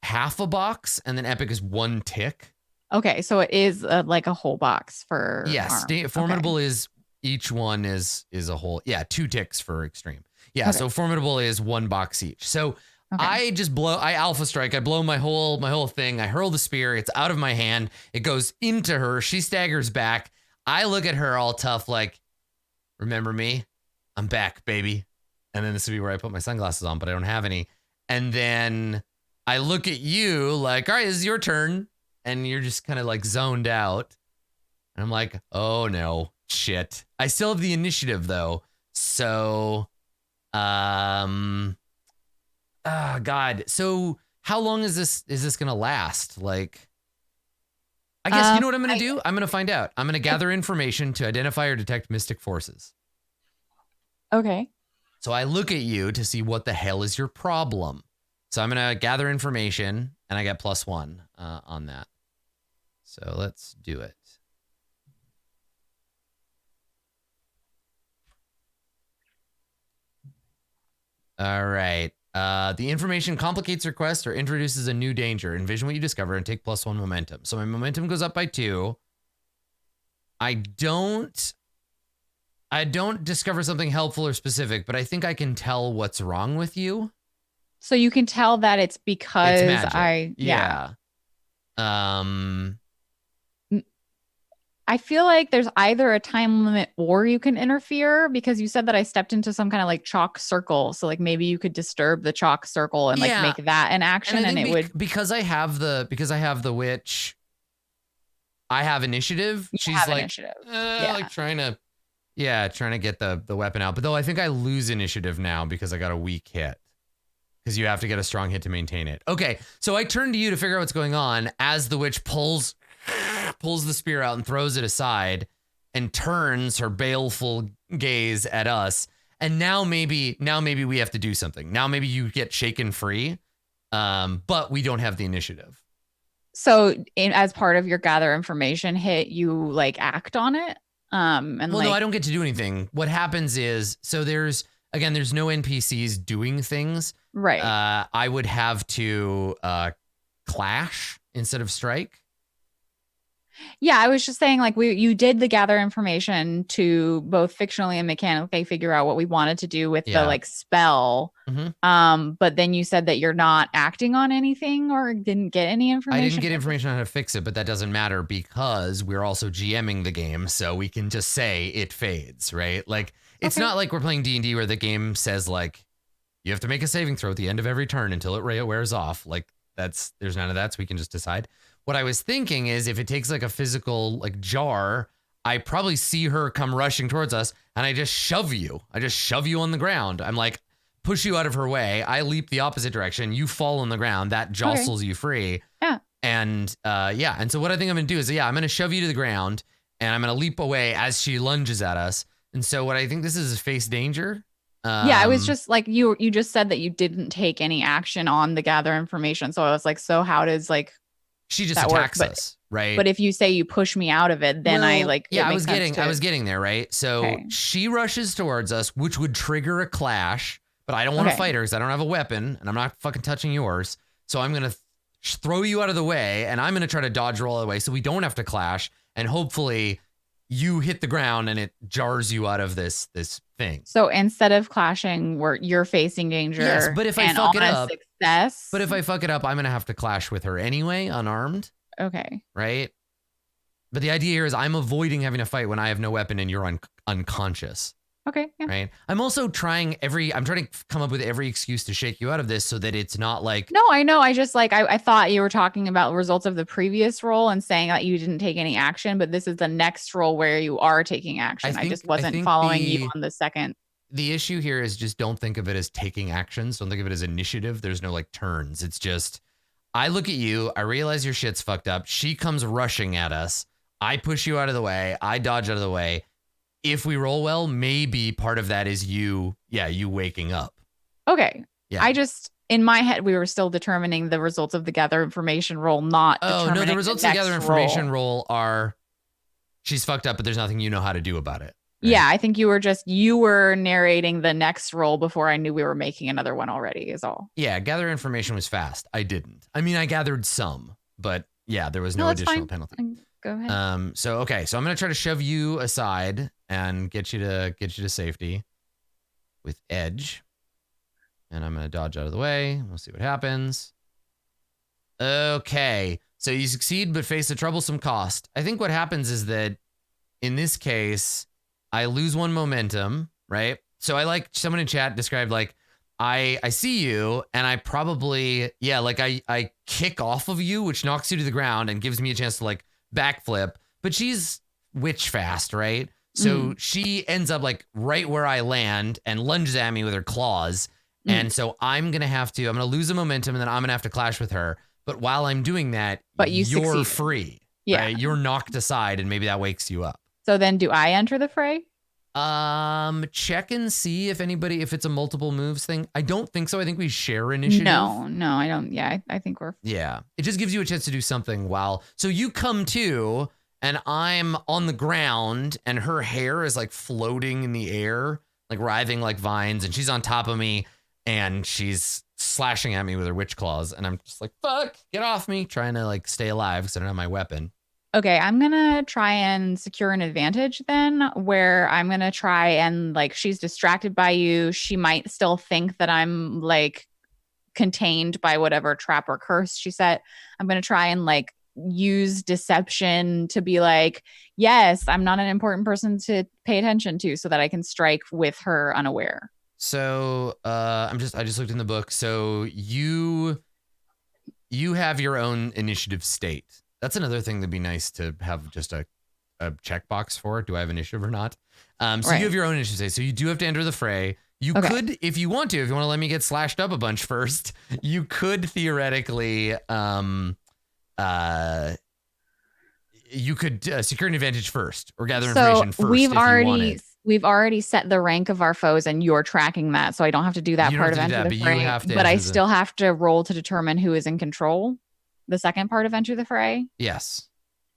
Speaker 2: half a box, and then epic is 1 tick.
Speaker 1: Okay, so it is like a whole box for
Speaker 2: yes. Formidable is each one is a whole 2 ticks for extreme. Yeah, so formidable is 1 box each. So I just I alpha strike. I blow my whole thing. I hurl the spear. It's out of my hand. It goes into her. She staggers back. I look at her all tough, like, remember me? I'm back, baby. And then this would be where I put my sunglasses on, but I don't have any. And then I look at you like, all right, this is your turn. And you're just kind of like zoned out. And I'm like, oh no, shit. I still have the initiative though. So, oh God. So how long is this going to last? Like, I guess you know what I'm going to do? I'm going to find out. I'm going to gather information to identify or detect mystic forces.
Speaker 1: Okay.
Speaker 2: So I look at you to see what the hell is your problem. So I'm going to gather information and I get +1 on that. So let's do it. All right. The information complicates request or introduces a new danger. Envision what you discover and take +1 momentum. So my momentum goes up by 2. I don't discover something helpful or specific, but I think I can tell what's wrong with you.
Speaker 1: So you can tell that it's because I feel like there's either a time limit or you can interfere, because you said that I stepped into some kind of like chalk circle. So like maybe you could disturb the chalk circle and like make that an action, and it would,
Speaker 2: because I have the witch. I have initiative. She's like
Speaker 1: initiative.
Speaker 2: like trying to get the weapon out. But though I think I lose initiative now because I got a weak hit. Because you have to get a strong hit to maintain it. Okay, so I turn to you to figure out what's going on as the witch pulls the spear out and throws it aside and turns her baleful gaze at us. And now maybe we have to do something. Now maybe you get shaken free, but we don't have the initiative.
Speaker 1: So as part of your gather information hit, you like act on it? No,
Speaker 2: I don't get to do anything. What happens is, so there's no NPCs doing things.
Speaker 1: Right.
Speaker 2: I would have to clash instead of strike.
Speaker 1: Yeah, I was just saying, like, you did the gather information to both fictionally and mechanically figure out what we wanted to do with the like spell.
Speaker 2: Mm-hmm.
Speaker 1: But then you said that you're not acting on anything or didn't get any information.
Speaker 2: I didn't get information on how to fix it, but that doesn't matter because we're also GMing the game, so we can just say it fades, right? Like, it's not like we're playing D&D where the game says like you have to make a saving throw at the end of every turn until it wears off. Like there's none of that, so we can just decide. What I was thinking is if it takes like a physical like jar, I probably see her come rushing towards us and I just shove you. On the ground. I'm like, push you out of her way. I leap the opposite direction. You fall on the ground. That jostles you free.
Speaker 1: Yeah.
Speaker 2: And and so what I think I'm gonna do is I'm gonna shove you to the ground and I'm gonna leap away as she lunges at us. And so what I think this is face danger.
Speaker 1: Yeah, I was just like you just said that you didn't take any action on the gather information. So I was like, so how does like
Speaker 2: she just
Speaker 1: that
Speaker 2: attacks
Speaker 1: work?
Speaker 2: us, right?
Speaker 1: But if you say you push me out of it, then I like
Speaker 2: I was getting there, right? So she rushes towards us, which would trigger a clash, but I don't want to fight her because I don't have a weapon and I'm not fucking touching yours. So I'm gonna throw you out of the way and I'm gonna try to dodge roll away so we don't have to clash, and hopefully you hit the ground and it jars you out of this thing.
Speaker 1: So instead of clashing, you're facing danger.
Speaker 2: Yes, but if I fuck it up,
Speaker 1: success.
Speaker 2: But if I fuck it up, I'm gonna have to clash with her anyway, unarmed.
Speaker 1: Okay.
Speaker 2: Right. But the idea here is I'm avoiding having a fight when I have no weapon and you're unconscious.
Speaker 1: Okay. Yeah.
Speaker 2: Right. I'm also trying to come up with every excuse to shake you out of this so that it's not like.
Speaker 1: No, I know. I just like, I thought you were talking about the results of the previous roll and saying that you didn't take any action, but this is the next roll where you are taking action. I just wasn't following you on the second.
Speaker 2: The issue here is just don't think of it as taking actions. Don't think of it as initiative. There's no like turns. It's just, I look at you. I realize your shit's fucked up. She comes rushing at us. I push you out of the way. I dodge out of the way. If we roll well, maybe part of that is you waking up.
Speaker 1: Okay. Yeah. I just, in my head, we were still determining the results of the gather information roll, not determining
Speaker 2: no, the results of the gather information roll are she's fucked up, but there's nothing you know how to do about it. Right?
Speaker 1: Yeah, I think you were narrating the next roll before I knew we were making another one already is all.
Speaker 2: Yeah, gather information was fast. I didn't. I mean, I gathered some, but yeah, there was no additional penalty.
Speaker 1: Go ahead.
Speaker 2: So I'm gonna try to shove you aside and get you to safety with edge, and I'm gonna dodge out of the way. We'll see what happens. Okay, so you succeed but face a troublesome cost. I think what happens is that in this case, I lose one momentum, right? So I like someone in chat described like I see you and I probably I kick off of you, which knocks you to the ground and gives me a chance to like backflip, but she's witch fast, right? So she ends up like right where I land and lunges at me with her claws. And so I'm going to lose the momentum and then I'm going to have to clash with her. But while I'm doing that,
Speaker 1: but you're
Speaker 2: succeeded. Free. Yeah. Right? You're knocked aside and maybe that wakes you up.
Speaker 1: So then do I enter the fray?
Speaker 2: Check and see if it's a multiple moves thing. I don't think so. I think we share initiative.
Speaker 1: No, I don't. Yeah, I think we're.
Speaker 2: Yeah. It just gives you a chance to do something so you come to and I'm on the ground and her hair is like floating in the air, like writhing like vines, and she's on top of me and she's slashing at me with her witch claws. And I'm just like, fuck, get off me, trying to like stay alive because I don't have my weapon.
Speaker 1: Okay, I'm going to try and secure an advantage then, where I'm going to try and like she's distracted by you. She might still think that I'm like contained by whatever trap or curse she set. I'm going to try and like use deception to be like, yes, I'm not an important person to pay attention to so that I can strike with her unaware.
Speaker 2: So I just looked in the book. So you have your own initiative state. That's another thing that'd be nice to have just a checkbox for. Do I have initiative or not? So right. You have your own initiative state. So you do have to enter the fray. You could, if you want to let me get slashed up a bunch first, you could theoretically, you could secure an advantage first or gather information first.
Speaker 1: We've already set the rank of our foes and you're tracking that. So I don't have to do that part of enter the fray, but I still have to roll to determine who is in control. The second part of enter the fray?
Speaker 2: Yes.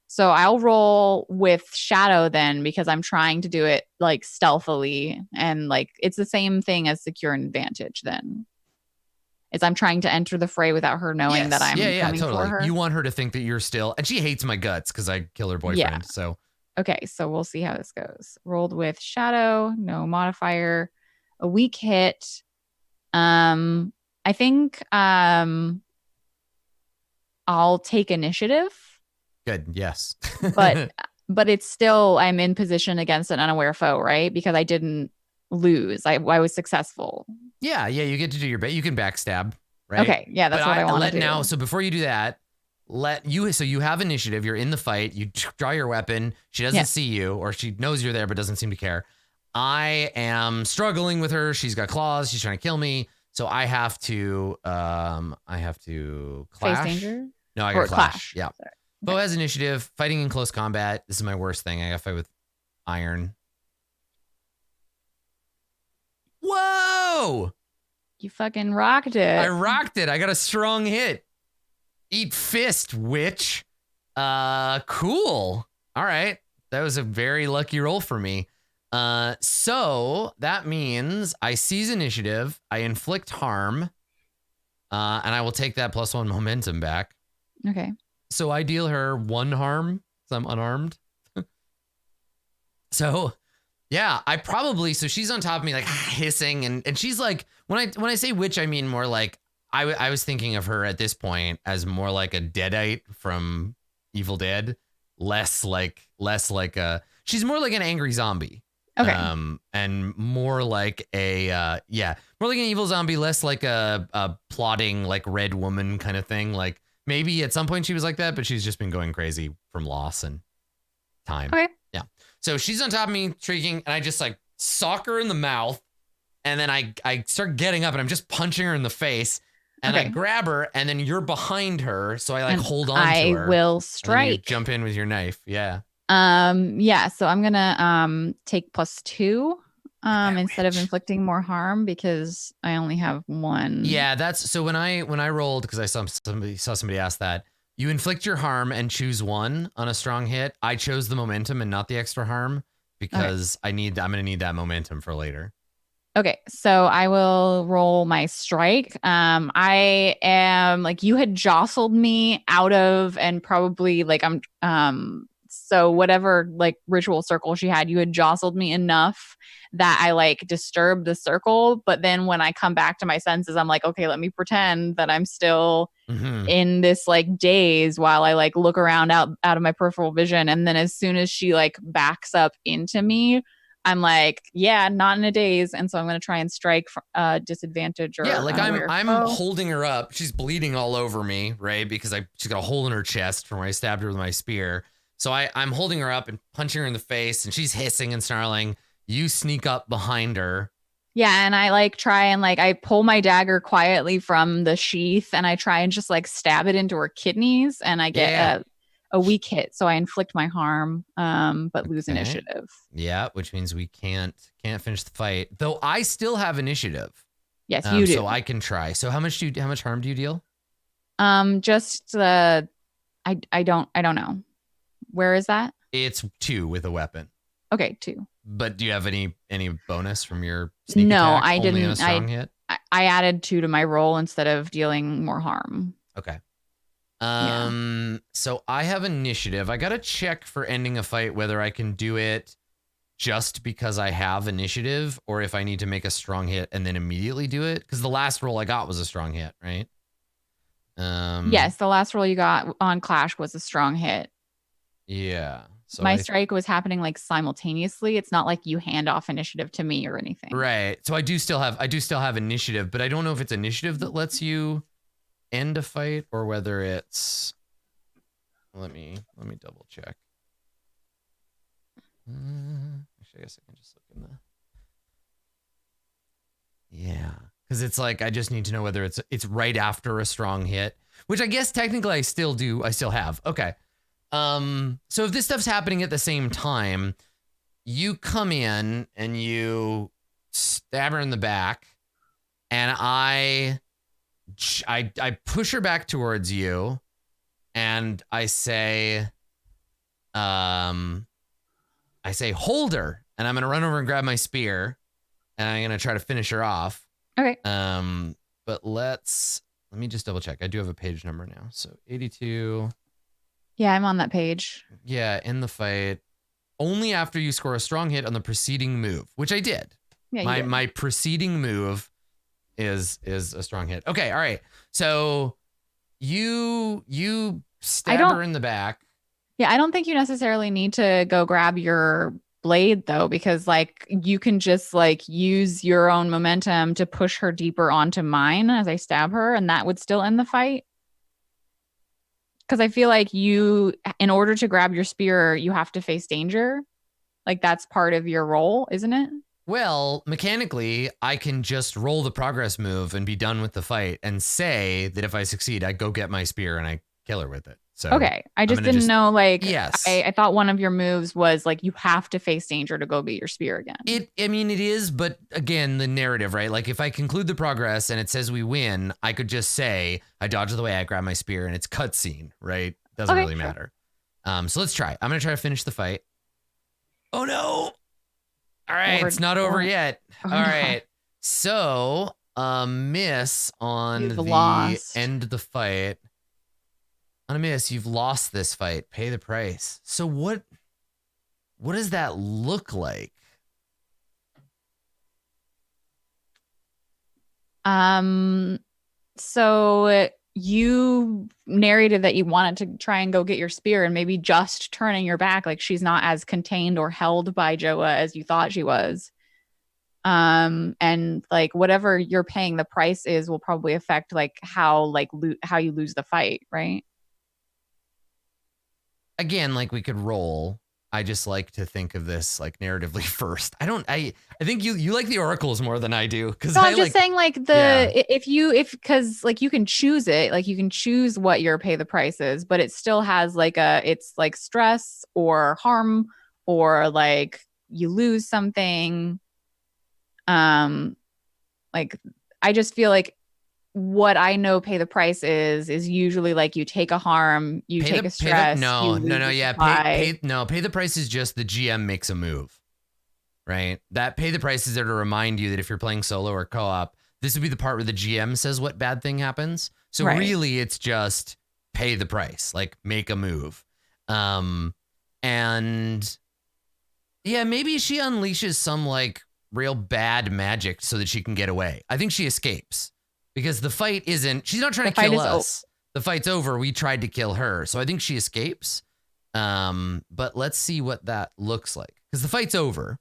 Speaker 1: So I'll roll with shadow then because I'm trying to do it like stealthily and like it's the same thing as secure an advantage then. Is I'm trying to enter the fray without her knowing that I'm coming totally. For her.
Speaker 2: You want her to think that you're still, and she hates my guts because I kill her boyfriend. Yeah. So
Speaker 1: okay, so we'll see how this goes. Rolled with shadow, no modifier, a weak hit. I think I'll take initiative.
Speaker 2: Good. Yes.
Speaker 1: but it's still, I'm in position against an unaware foe, right? Because I didn't lose. I was successful.
Speaker 2: Yeah. You get to do your bit. You can backstab, right?
Speaker 1: Okay. Yeah, that's what I want to do.
Speaker 2: Now, so before you do that, so you have initiative. You're in the fight. You draw your weapon. She doesn't see you, or she knows you're there, but doesn't seem to care. I am struggling with her. She's got claws. She's trying to kill me. So I have to clash.
Speaker 1: Face danger?
Speaker 2: No, I got
Speaker 1: Or
Speaker 2: clash. Yeah.
Speaker 1: Sorry.
Speaker 2: Bo has initiative. Fighting in close combat. This is my worst thing. I got to fight with iron. Whoa!
Speaker 1: You fucking rocked it.
Speaker 2: I rocked it. I got a strong hit. Eat fist, witch. Cool. All right. That was a very lucky roll for me. So that means I seize initiative. I inflict harm. And I will take that +1 momentum back.
Speaker 1: Okay.
Speaker 2: So I deal her 1 harm because I'm unarmed. So yeah, so she's on top of me like hissing and she's like, when I say witch, I mean more like I was thinking of her at this point as more like a deadite from Evil Dead, less like she's more like an angry zombie.
Speaker 1: Okay.
Speaker 2: And more like more like an evil zombie, less like a plotting like red woman kind of thing. Like maybe at some point she was like that, but she's just been going crazy from loss and time.
Speaker 1: Okay.
Speaker 2: Yeah. So she's on top of me, shrieking, and I just like sock her in the mouth, and then I start getting up, and I'm just punching her in the face, and I grab her, and then you're behind her, so I like hold on to her.
Speaker 1: I will strike.
Speaker 2: You jump in with your knife. Yeah.
Speaker 1: Yeah. So I'm gonna take +2 instead of inflicting more harm because I only have 1.
Speaker 2: Yeah, that's so when I rolled, because I saw somebody ask that. You inflict your harm and choose 1 on a strong hit. I chose the momentum and not the extra harm because I'm going to need that momentum for later.
Speaker 1: Okay, so I will roll my strike. I am like, you had jostled me out of, and probably like so whatever like ritual circle she had, you had jostled me enough that I like disturbed the circle. But then when I come back to my senses, I'm like, okay, let me pretend that I'm still in this like daze while I like look around out of my peripheral vision. And then as soon as she like backs up into me, I'm like, yeah, not in a daze. And so I'm going to try and strike disadvantage. Or
Speaker 2: like I'm holding her up. She's bleeding all over me, right? Because she's got a hole in her chest from where I stabbed her with my spear. So I'm holding her up and punching her in the face, and she's hissing and snarling. You sneak up behind her.
Speaker 1: Yeah, and I like try and like I pull my dagger quietly from the sheath, and I try and just like stab it into her kidneys, and I get a weak hit, so I inflict my harm, but lose initiative.
Speaker 2: Yeah, which means we can't finish the fight. Though I still have initiative.
Speaker 1: Yes, you do.
Speaker 2: So I can try. So how much harm do you deal?
Speaker 1: Just I don't know. Where is that?
Speaker 2: It's 2 with a weapon.
Speaker 1: Okay, 2.
Speaker 2: But do you have any bonus from your sneak attack?
Speaker 1: No, I
Speaker 2: Only
Speaker 1: didn't.
Speaker 2: On a strong hit?
Speaker 1: I added 2 to my roll instead of dealing more harm.
Speaker 2: Okay. So I have initiative. I got to check for ending a fight whether I can do it just because I have initiative or if I need to make a strong hit and then immediately do it. Because the last roll I got was a strong hit, right?
Speaker 1: Yes, the last roll you got on Clash was a strong hit.
Speaker 2: Yeah.
Speaker 1: So my strike was happening like simultaneously. It's not like you hand off initiative to me or anything.
Speaker 2: Right. So I do still have initiative, but I don't know if it's initiative that lets you end a fight or whether it's. Let me double check. Actually, I guess I can just look in the. Yeah, because it's like I just need to know whether it's right after a strong hit, which I guess technically I still do. I still have. Okay. So if this stuff's happening at the same time, you come in and you stab her in the back, and I push her back towards you, and I say, hold her, and I'm gonna run over and grab my spear, and I'm gonna try to finish her off.
Speaker 1: Okay.
Speaker 2: But let me just double check. I do have a page number now, so 82.
Speaker 1: Yeah, I'm on that page.
Speaker 2: Yeah, in the fight, only after you score a strong hit on the preceding move, which I did. Yeah, my preceding move is a strong hit. Okay, all right. So you stab her in the back.
Speaker 1: Yeah, I don't think you necessarily need to go grab your blade though, because like you can just like use your own momentum to push her deeper onto mine as I stab her, and that would still end the fight. Because I feel like in order to grab your spear, you have to face danger. Like that's part of your role, isn't it?
Speaker 2: Well, mechanically, I can just roll the progress move and be done with the fight and say that if I succeed, I go get my spear and I kill her with it. So
Speaker 1: okay. I just didn't know, like,
Speaker 2: yes.
Speaker 1: I thought one of your moves was like you have to face danger to go get your spear again.
Speaker 2: It is, but again, the narrative, right? Like if I conclude the progress and it says we win, I could just say I dodge the way, I grab my spear, and it's cutscene, right? Doesn't really matter. So let's try. I'm gonna try to finish the fight. Oh no! All right, it's not over yet. All right, so miss on the end of the fight. On a miss, you've lost this fight. Pay the price. So what does that look like?
Speaker 1: So you narrated that you wanted to try and go get your spear, and maybe just turning your back, like she's not as contained or held by Joa as you thought she was. And like whatever you're paying the price is will probably affect like how you lose the fight, right?
Speaker 2: Again, like we could roll. I just like to think of this like narratively first. I think you like the oracles more than I do.
Speaker 1: No, I'm just saying like because like you can choose it, like you can choose what your pay the price is, but it still has like it's like stress or harm or like you lose something. Like I just feel like what I know pay the price is usually like you take a harm, you take a stress.
Speaker 2: No. Pay the price is just the GM makes a move, right? That pay the price is there to remind you that if you're playing solo or co-op, this would be the part where the GM says what bad thing happens. So really it's just pay the price, like make a move. And yeah, maybe she unleashes some like real bad magic so that she can get away. I think she escapes. Because the fight she's not trying to kill us. The fight's over. We tried to kill her. So I think she escapes. But let's see what that looks like. Because the fight's over.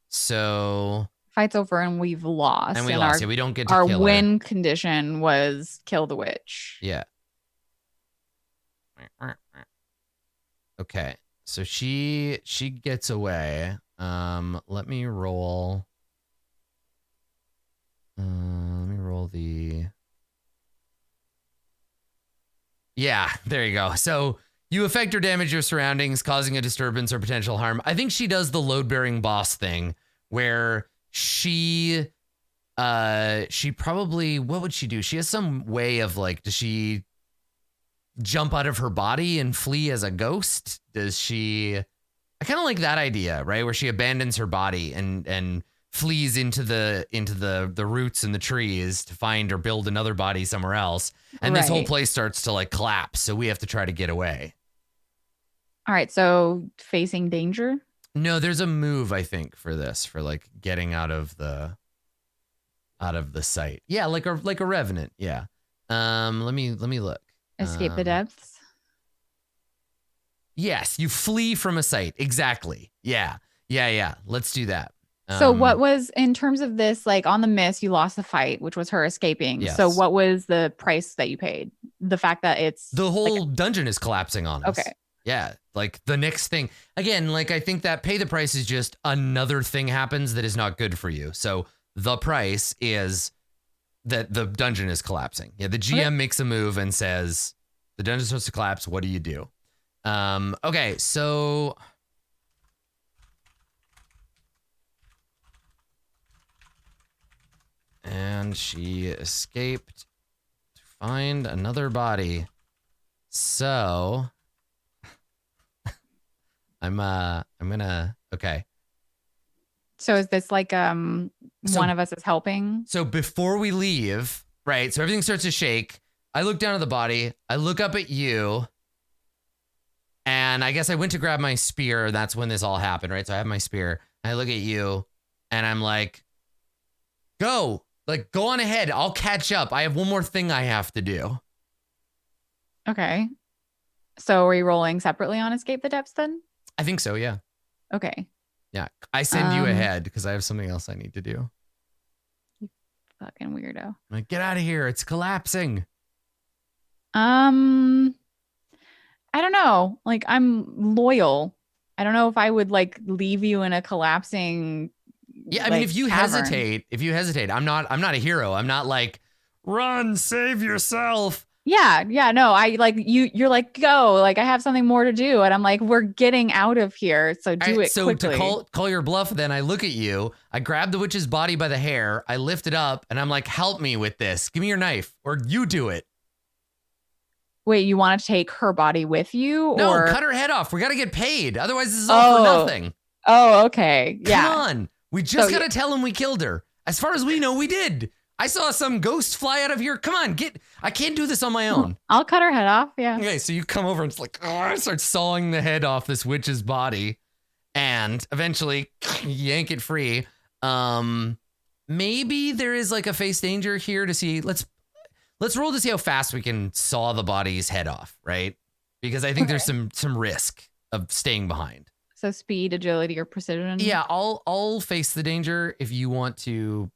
Speaker 2: So
Speaker 1: fight's over and we've lost.
Speaker 2: And we lost. We don't get to
Speaker 1: kill
Speaker 2: her.
Speaker 1: Our win condition was kill the witch.
Speaker 2: Yeah. Okay. So she gets away. Let me roll. Let me roll the... Yeah, there you go. So you affect or damage your surroundings, causing a disturbance or potential harm. I think she does the load-bearing boss thing where she probably... What would she do? She has some way of like, does she jump out of her body and flee as a ghost? Does she... I kind of like that idea, right? Where she abandons her body and flees into the roots and the trees to find or build another body somewhere else. And this whole place starts to like collapse. So we have to try to get away.
Speaker 1: All right. So facing danger?
Speaker 2: No, there's a move, I think, for this, for like getting out of the site. Yeah. Like a revenant. Yeah. Let me look.
Speaker 1: Escape the depths.
Speaker 2: Yes. You flee from a site. Exactly. Yeah. Let's do that.
Speaker 1: So what was, in terms of this, like on the miss, you lost the fight, which was her escaping.
Speaker 2: Yes.
Speaker 1: So what was the price that you paid? The fact that it's...
Speaker 2: The whole dungeon is collapsing on us.
Speaker 1: Okay.
Speaker 2: Yeah. Like the next thing. Again, like I think that pay the price is just another thing happens that is not good for you. So the price is that the dungeon is collapsing. Yeah. The GM makes a move and says, the dungeon starts to collapse. What do you do? Okay. So... And she escaped to find another body. So I'm gonna okay.
Speaker 1: So is this like one of us is helping?
Speaker 2: So before we leave, right? So everything starts to shake. I look down at the body. I look up at you. And I guess I went to grab my spear. That's when this all happened, right? So I have my spear. I look at you and I'm like, go. Like, go on ahead. I'll catch up. I have one more thing I have to do.
Speaker 1: Okay. So are we rolling separately on Escape the Depths then?
Speaker 2: I think so, yeah.
Speaker 1: Okay.
Speaker 2: Yeah. I send you ahead because I have something else I need to do.
Speaker 1: You fucking weirdo.
Speaker 2: I'm like, get out of here. It's collapsing.
Speaker 1: I don't know. Like, I'm loyal. I don't know if I would like leave you in a collapsing...
Speaker 2: Yeah, I mean, if you hesitate, I'm not a hero. I'm not like, run, save yourself.
Speaker 1: Yeah, no, I like you're like, go, like I have something more to do. And I'm like, we're getting out of here. So do it
Speaker 2: so
Speaker 1: quickly.
Speaker 2: to call your bluff, then I look at you, I grab the witch's body by the hair, I lift it up, and I'm like, help me with this. Give me your knife, or you do it.
Speaker 1: Wait, you want to take her body with you?
Speaker 2: No,
Speaker 1: or
Speaker 2: cut her head off. We got to get paid. Otherwise, this is all for nothing.
Speaker 1: Oh, okay. Yeah.
Speaker 2: Come on. We just got to tell him we killed her. As far as we know, we did. I saw some ghost fly out of here. Come on, I can't do this on my own.
Speaker 1: I'll cut her head off. Yeah.
Speaker 2: Okay, so you come over and it's like, I start sawing the head off this witch's body and eventually yank it free. Maybe there is like a face danger here to see. Let's roll to see how fast we can saw the body's head off, right? Because I think there's some risk of staying behind.
Speaker 1: So speed, agility, or precision?
Speaker 2: Yeah, I'll face the danger if you want to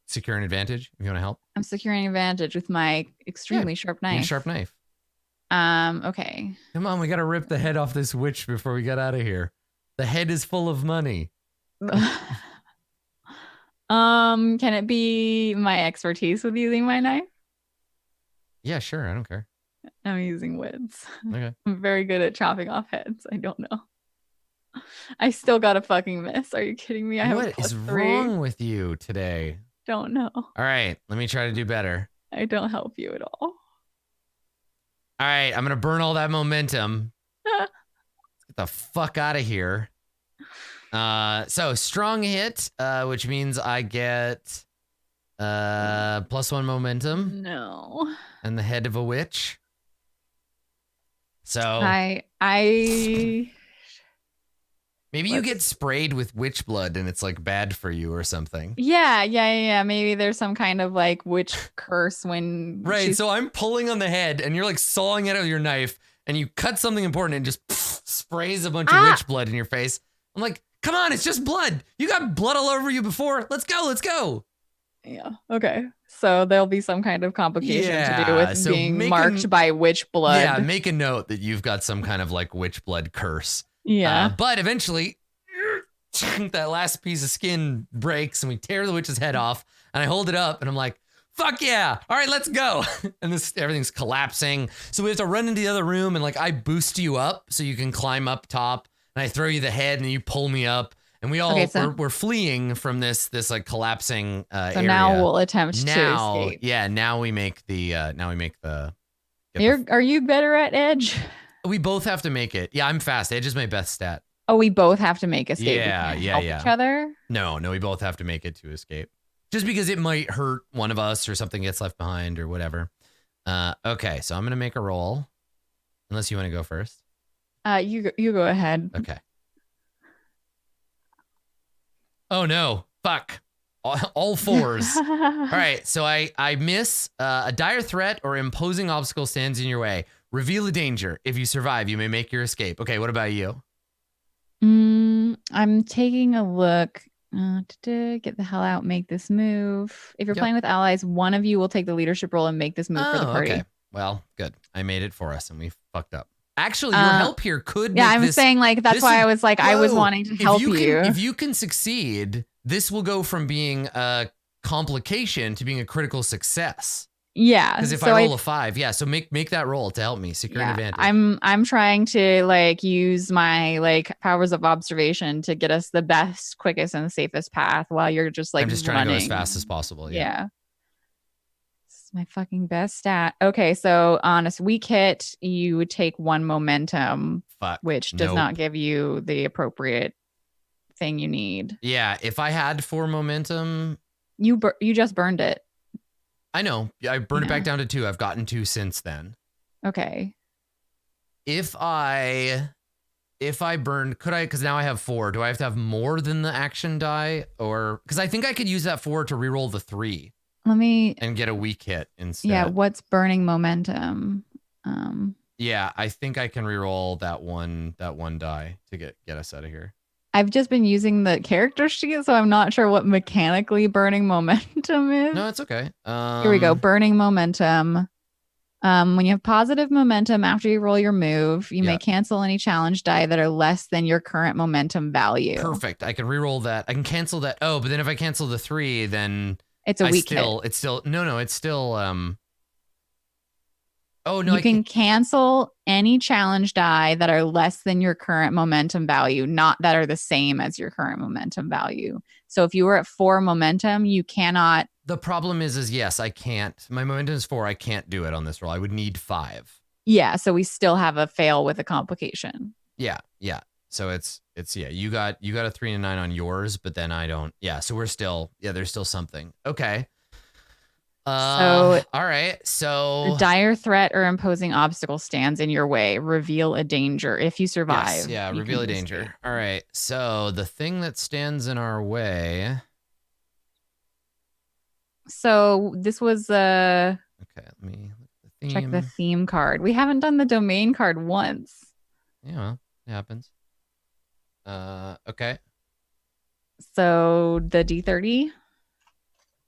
Speaker 2: secure an advantage, if you want to help.
Speaker 1: I'm securing advantage with my extremely sharp knife.
Speaker 2: Sharp knife.
Speaker 1: Okay.
Speaker 2: Come on, we got to rip the head off this witch before we get out of here. The head is full of money.
Speaker 1: Can it be my expertise with using my knife?
Speaker 2: Yeah, sure. I don't care.
Speaker 1: I'm using wits.
Speaker 2: Okay.
Speaker 1: I'm very good at chopping off heads. I don't know. I still got a fucking miss. Are you kidding me?
Speaker 2: What is wrong with you today?
Speaker 1: Don't know.
Speaker 2: All right, let me try to do better.
Speaker 1: I don't help you at all.
Speaker 2: All right, I'm going to burn all that momentum. Let's get the fuck out of here. So strong hit, which means I get +1 momentum.
Speaker 1: No.
Speaker 2: And the head of a witch. So
Speaker 1: I
Speaker 2: maybe you get sprayed with witch blood and it's like bad for you or something.
Speaker 1: Yeah. Maybe there's some kind of like witch curse when
Speaker 2: so I'm pulling on the head and you're like sawing it out with your knife and you cut something important and just sprays a bunch of witch blood in your face. I'm like, come on, it's just blood. You got blood all over you before. Let's go.
Speaker 1: Yeah. Okay. So there'll be some kind of complication to do with being marked by witch blood.
Speaker 2: Yeah, make a note that you've got some kind of like witch blood curse.
Speaker 1: Yeah.
Speaker 2: But eventually, that last piece of skin breaks and we tear the witch's head off. And I hold it up and I'm like, fuck yeah. All right, let's go. And everything's collapsing. So we have to run into the other room and like I boost you up so you can climb up top. And I throw you the head and you pull me up. And we all we're fleeing from this like collapsing area.
Speaker 1: So now we'll attempt to escape.
Speaker 2: Yeah, now we make the
Speaker 1: Are you better at edge?
Speaker 2: We both have to make it. Yeah, I'm fast. Edge is my best stat.
Speaker 1: Oh, we both have to make escape.
Speaker 2: Yeah.
Speaker 1: Each other?
Speaker 2: No, we both have to make it to escape. Just because it might hurt one of us or something gets left behind or whatever. Okay, so I'm gonna make a roll. Unless you want to go first.
Speaker 1: You go ahead.
Speaker 2: Okay. Oh no! Fuck! All fours. All right, so I miss. A dire threat or imposing obstacle stands in your way. Reveal a danger. If you survive, you may make your escape. Okay, what about you?
Speaker 1: I'm taking a look. Get the hell out, make this move. If you're playing with allies, one of you will take the leadership role and make this move for the party. Okay.
Speaker 2: Well, good. I made it for us and we fucked up. Actually, your help here could make
Speaker 1: I'm saying like that's why I was like I was wanting to help you.
Speaker 2: If you can succeed, this will go from being a complication to being a critical success.
Speaker 1: Yeah.
Speaker 2: Because if I roll a 5, so make that roll to help me secure an advantage.
Speaker 1: I'm trying to like use my like powers of observation to get us the best, quickest, and safest path while you're just like
Speaker 2: I'm just trying to go as fast as possible. Yeah.
Speaker 1: This is my fucking best stat. Okay, so on a weak hit, you would take 1 momentum, which does not give you the appropriate thing you need.
Speaker 2: Yeah, if I had 4 momentum,
Speaker 1: you just burned it.
Speaker 2: I know. I burned it back down to 2. I've gotten 2 since then.
Speaker 1: Okay.
Speaker 2: If I burned, could I? Because now I have 4. Do I have to have more than the action die, or because I think I could use that 4 to reroll the 3. And get a weak hit instead.
Speaker 1: Yeah. What's burning momentum?
Speaker 2: Yeah, I think I can reroll that one die to get us out of here.
Speaker 1: I've just been using the character sheet, so I'm not sure what mechanically burning momentum is.
Speaker 2: No, it's okay.
Speaker 1: Here we go. Burning momentum. When you have positive momentum after you roll your move, you may cancel any challenge die that are less than your current momentum value.
Speaker 2: Perfect. I can reroll that. I can cancel that. Oh, but then if I cancel the 3, then
Speaker 1: it's a weak hit.
Speaker 2: It's still Oh no,
Speaker 1: You
Speaker 2: I
Speaker 1: can
Speaker 2: can't.
Speaker 1: cancel any challenge die that are less than your current momentum value, not that are the same as your current momentum value. So if you were at 4 momentum, you cannot.
Speaker 2: The problem is yes, I can't. My momentum is 4. I can't do it on this roll. I would need 5.
Speaker 1: Yeah. So we still have a fail with a complication.
Speaker 2: Yeah, yeah. So it's yeah. You got a 3 and a 9 on yours, but then I don't. Yeah. So we're still there's still something. Okay.
Speaker 1: So
Speaker 2: All right.
Speaker 1: a
Speaker 2: So
Speaker 1: dire threat or imposing obstacle stands in your way. Reveal a danger. If you survive,
Speaker 2: yes, yeah.
Speaker 1: you
Speaker 2: Reveal
Speaker 1: can
Speaker 2: a danger.
Speaker 1: escape.
Speaker 2: All right. So the thing that stands in our way.
Speaker 1: So this was
Speaker 2: Okay. Let me look at the
Speaker 1: check the
Speaker 2: theme.
Speaker 1: theme card. We haven't done the domain card once.
Speaker 2: Yeah, well, it happens. Okay.
Speaker 1: So the D30.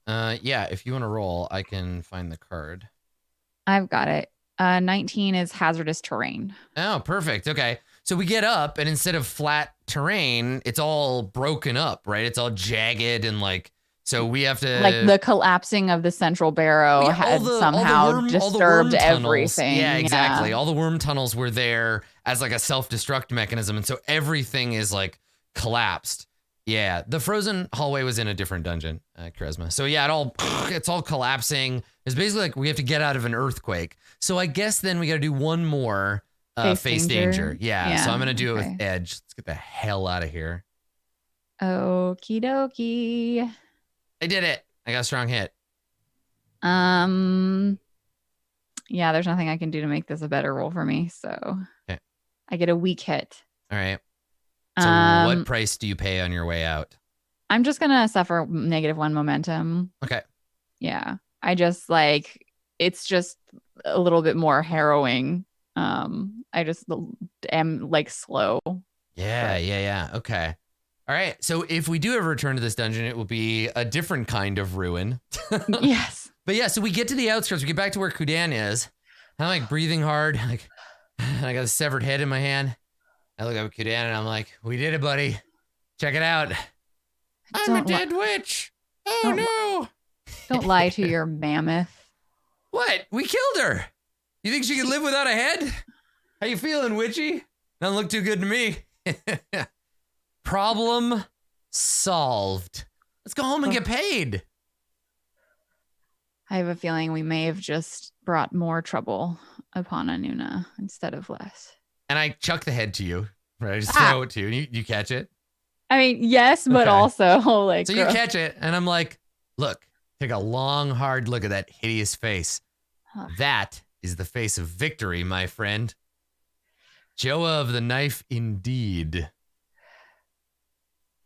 Speaker 2: Yeah. If you want to roll, I can find the card.
Speaker 1: I've got it. 19 is hazardous terrain.
Speaker 2: Oh, perfect. Okay. So we get up, and instead of flat terrain, it's all broken up, right? It's all jagged and like, so we have to.
Speaker 1: Like the collapsing of the central barrow had somehow disturbed everything.
Speaker 2: Yeah, exactly. All the worm tunnels were there as like a self-destruct mechanism. And so everything is like collapsed. Yeah. The frozen hallway was in a different dungeon, Charisma. So yeah, it's all collapsing. It's basically like we have to get out of an earthquake. So I guess then we got to do one more face danger. Yeah. So I'm going to do it with edge. Let's get the hell out of here.
Speaker 1: Okie dokie.
Speaker 2: I did it. I got a strong hit.
Speaker 1: Yeah, there's nothing I can do to make this a better roll for me. So
Speaker 2: okay.
Speaker 1: I get a weak hit.
Speaker 2: All right. So what price do you pay on your way out?
Speaker 1: I'm just going to suffer -1 momentum.
Speaker 2: Okay.
Speaker 1: Yeah. I just it's just a little bit more harrowing. I just am like slow.
Speaker 2: Yeah, yeah. Okay. All right. So if we do ever return to this dungeon, it will be a different kind of ruin.
Speaker 1: Yes.
Speaker 2: But yeah, so we get to the outskirts. We get back to where Kudan is. I'm like breathing hard. Like I got a severed head in my hand. I look up at Kudan and I'm like, "We did it, buddy. Check it out. I'm a dead witch. Oh no!
Speaker 1: Don't lie to your mammoth.
Speaker 2: What? We killed her. You think she could live without a head? How you feeling, witchy? Doesn't look too good to me." Problem solved. Let's go home and get paid.
Speaker 1: I have a feeling we may have just brought more trouble upon Anuna instead of less.
Speaker 2: And I chuck the head to you, right? I just throw it to you, and you catch it.
Speaker 1: I mean, yes, but also like.
Speaker 2: So you catch it, and I'm like, look, take a long, hard look at that hideous face. That is the face of victory, my friend. Joa of the knife, indeed.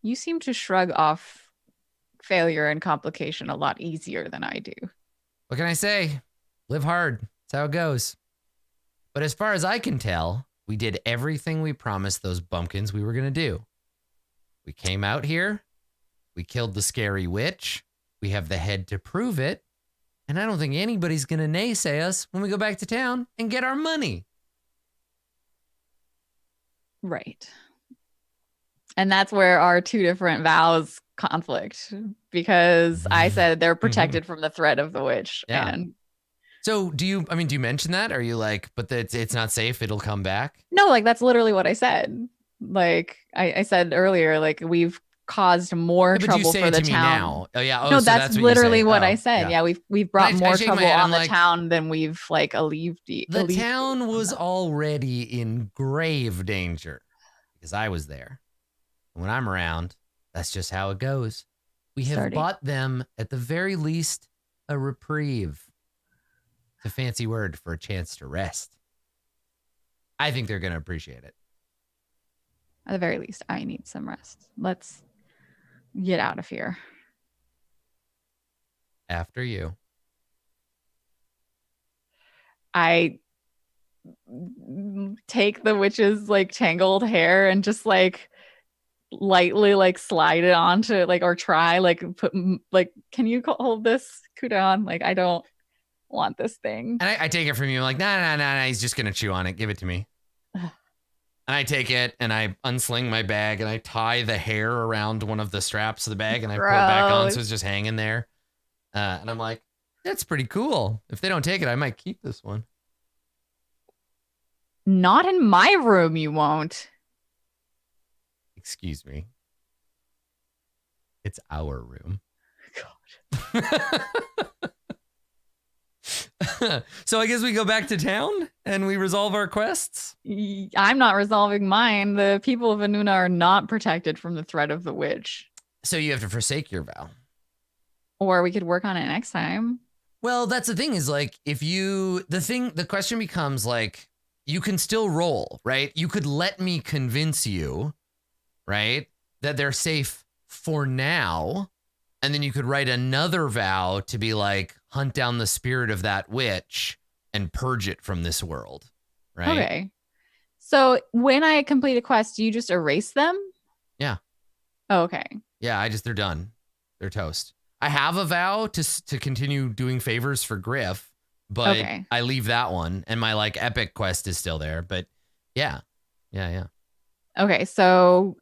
Speaker 1: You seem to shrug off failure and complication a lot easier than I do.
Speaker 2: What can I say? Live hard. That's how it goes. But as far as I can tell, we did everything we promised those bumpkins we were going to do. We came out here. We killed the scary witch. We have the head to prove it. And I don't think anybody's going to naysay us when we go back to town and get our money.
Speaker 1: Right. And that's where our 2 different vows conflict, because I said they're protected from the threat of the witch.
Speaker 2: Yeah.
Speaker 1: And
Speaker 2: so do you mention that? Are you like, but it's not safe, it'll come back?
Speaker 1: No, like that's literally what I said. Like I said earlier, like we've caused more trouble for the town.
Speaker 2: Now. Oh yeah. Oh,
Speaker 1: no,
Speaker 2: so
Speaker 1: that's literally what I said.
Speaker 2: Yeah,
Speaker 1: we've brought more trouble on the
Speaker 2: like,
Speaker 1: town than we've like alleviated.
Speaker 2: The town was already in grave danger because I was there. When I'm around, that's just how it goes. We have bought them, at the very least, a reprieve. It's a fancy word for a chance to rest. I think they're going to appreciate it.
Speaker 1: At the very least, I need some rest. Let's get out of here.
Speaker 2: After you.
Speaker 1: I take the witch's like tangled hair and just like lightly like slide it onto like, or try like put like, can you hold this, Kudan? Like I don't want this thing.
Speaker 2: And I take it from you. I'm like, nah, he's just gonna chew on it. Give it to me. And I take it and I unsling my bag and I tie the hair around one of the straps of the bag and I put it back on so it's just hanging there. And I'm like, that's pretty cool. If they don't take it, I might keep this one.
Speaker 1: Not in my room, you won't.
Speaker 2: Excuse me. It's our room.
Speaker 1: God.
Speaker 2: So I guess we go back to town and we resolve our quests?
Speaker 1: I'm not resolving mine. The people of Anuna are not protected from the threat of the witch.
Speaker 2: So you have to forsake your vow.
Speaker 1: Or we could work on it next time.
Speaker 2: Well, that's the thing is like, the question becomes like, you can still roll, right? You could let me convince you, right, that they're safe for now. And then you could write another vow to be like, hunt down the spirit of that witch and purge it from this world, right?
Speaker 1: Okay. So when I complete a quest, do you just erase them?
Speaker 2: Yeah.
Speaker 1: Oh, okay.
Speaker 2: Yeah, they're done. They're toast. I have a vow to continue doing favors for Griff, but
Speaker 1: okay.
Speaker 2: I leave that one, and my like epic quest is still there. But yeah.
Speaker 1: Okay, so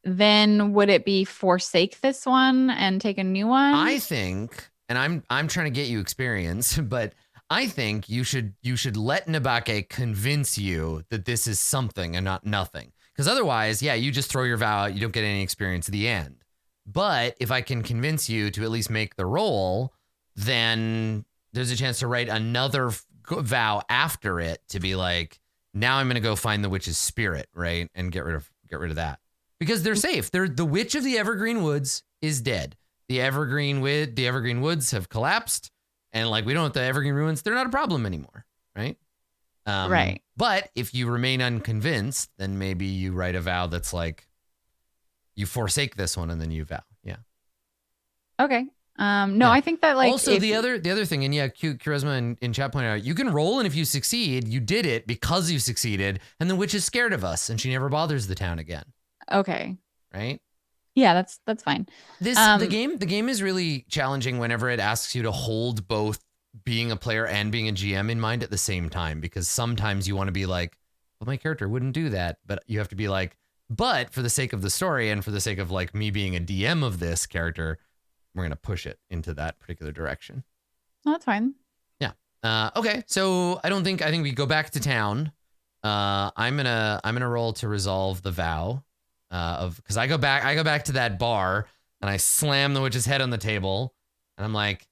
Speaker 1: then would it be forsake this one and take a new one?
Speaker 2: I think, and I'm trying to get you experience, but I think you should let Nabake convince you that this is something and not nothing. Because otherwise, yeah, you just throw your vow out, you don't get any experience at the end. But if I can convince you to at least make the roll, then there's a chance to write another vow after it to be like, now I'm going to go find the witch's spirit, right? And get rid of that. Because they're safe. The witch of the Evergreen Woods is dead. The Evergreen Woods have collapsed, and like we don't have the Evergreen Ruins, they're not a problem anymore, right?
Speaker 1: Right.
Speaker 2: But if you remain unconvinced, then maybe you write a vow that's like, you forsake this one and then you vow. Yeah.
Speaker 1: Okay. No, I think that like
Speaker 2: also the other thing, and yeah, Charisma in chat pointed out, you can roll, and if you succeed, you did it because you succeeded, and the witch is scared of us and she never bothers the town again.
Speaker 1: Okay.
Speaker 2: Right?
Speaker 1: Yeah, that's fine.
Speaker 2: The game is really challenging whenever it asks you to hold both being a player and being a GM in mind at the same time, because sometimes you want to be like, well, my character wouldn't do that, but you have to be like, but for the sake of the story and for the sake of like me being a DM of this character, we're going to push it into that particular direction.
Speaker 1: Oh, that's fine.
Speaker 2: Yeah. Okay. So I think we go back to town. I'm gonna roll to resolve the vow because I go back to that bar and I slam the witch's head on the table and I'm like,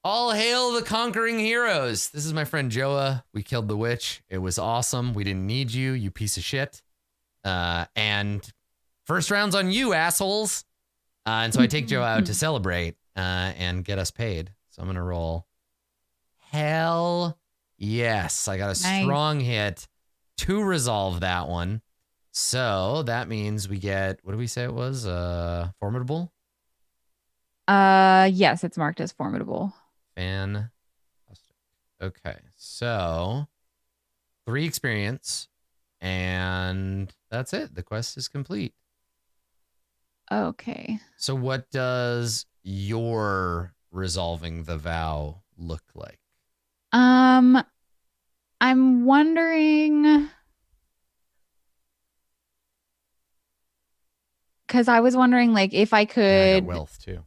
Speaker 2: all hail the conquering heroes. This is my friend Joa. We killed the witch. It was awesome. We didn't need you, you piece of shit. And first round's on you, assholes. And so I take Joe out to celebrate and get us paid. So I'm going to roll. Hell yes. I got a strong hit to resolve that one. So that means we get, what did we say it was? Formidable?
Speaker 1: Yes, it's marked as formidable.
Speaker 2: Fantastic. Okay. So 3 experience and that's it. The quest is complete.
Speaker 1: Okay.
Speaker 2: So what does your resolving the vow look like?
Speaker 1: I'm wondering, because I was wondering like if I could
Speaker 2: I got wealth too.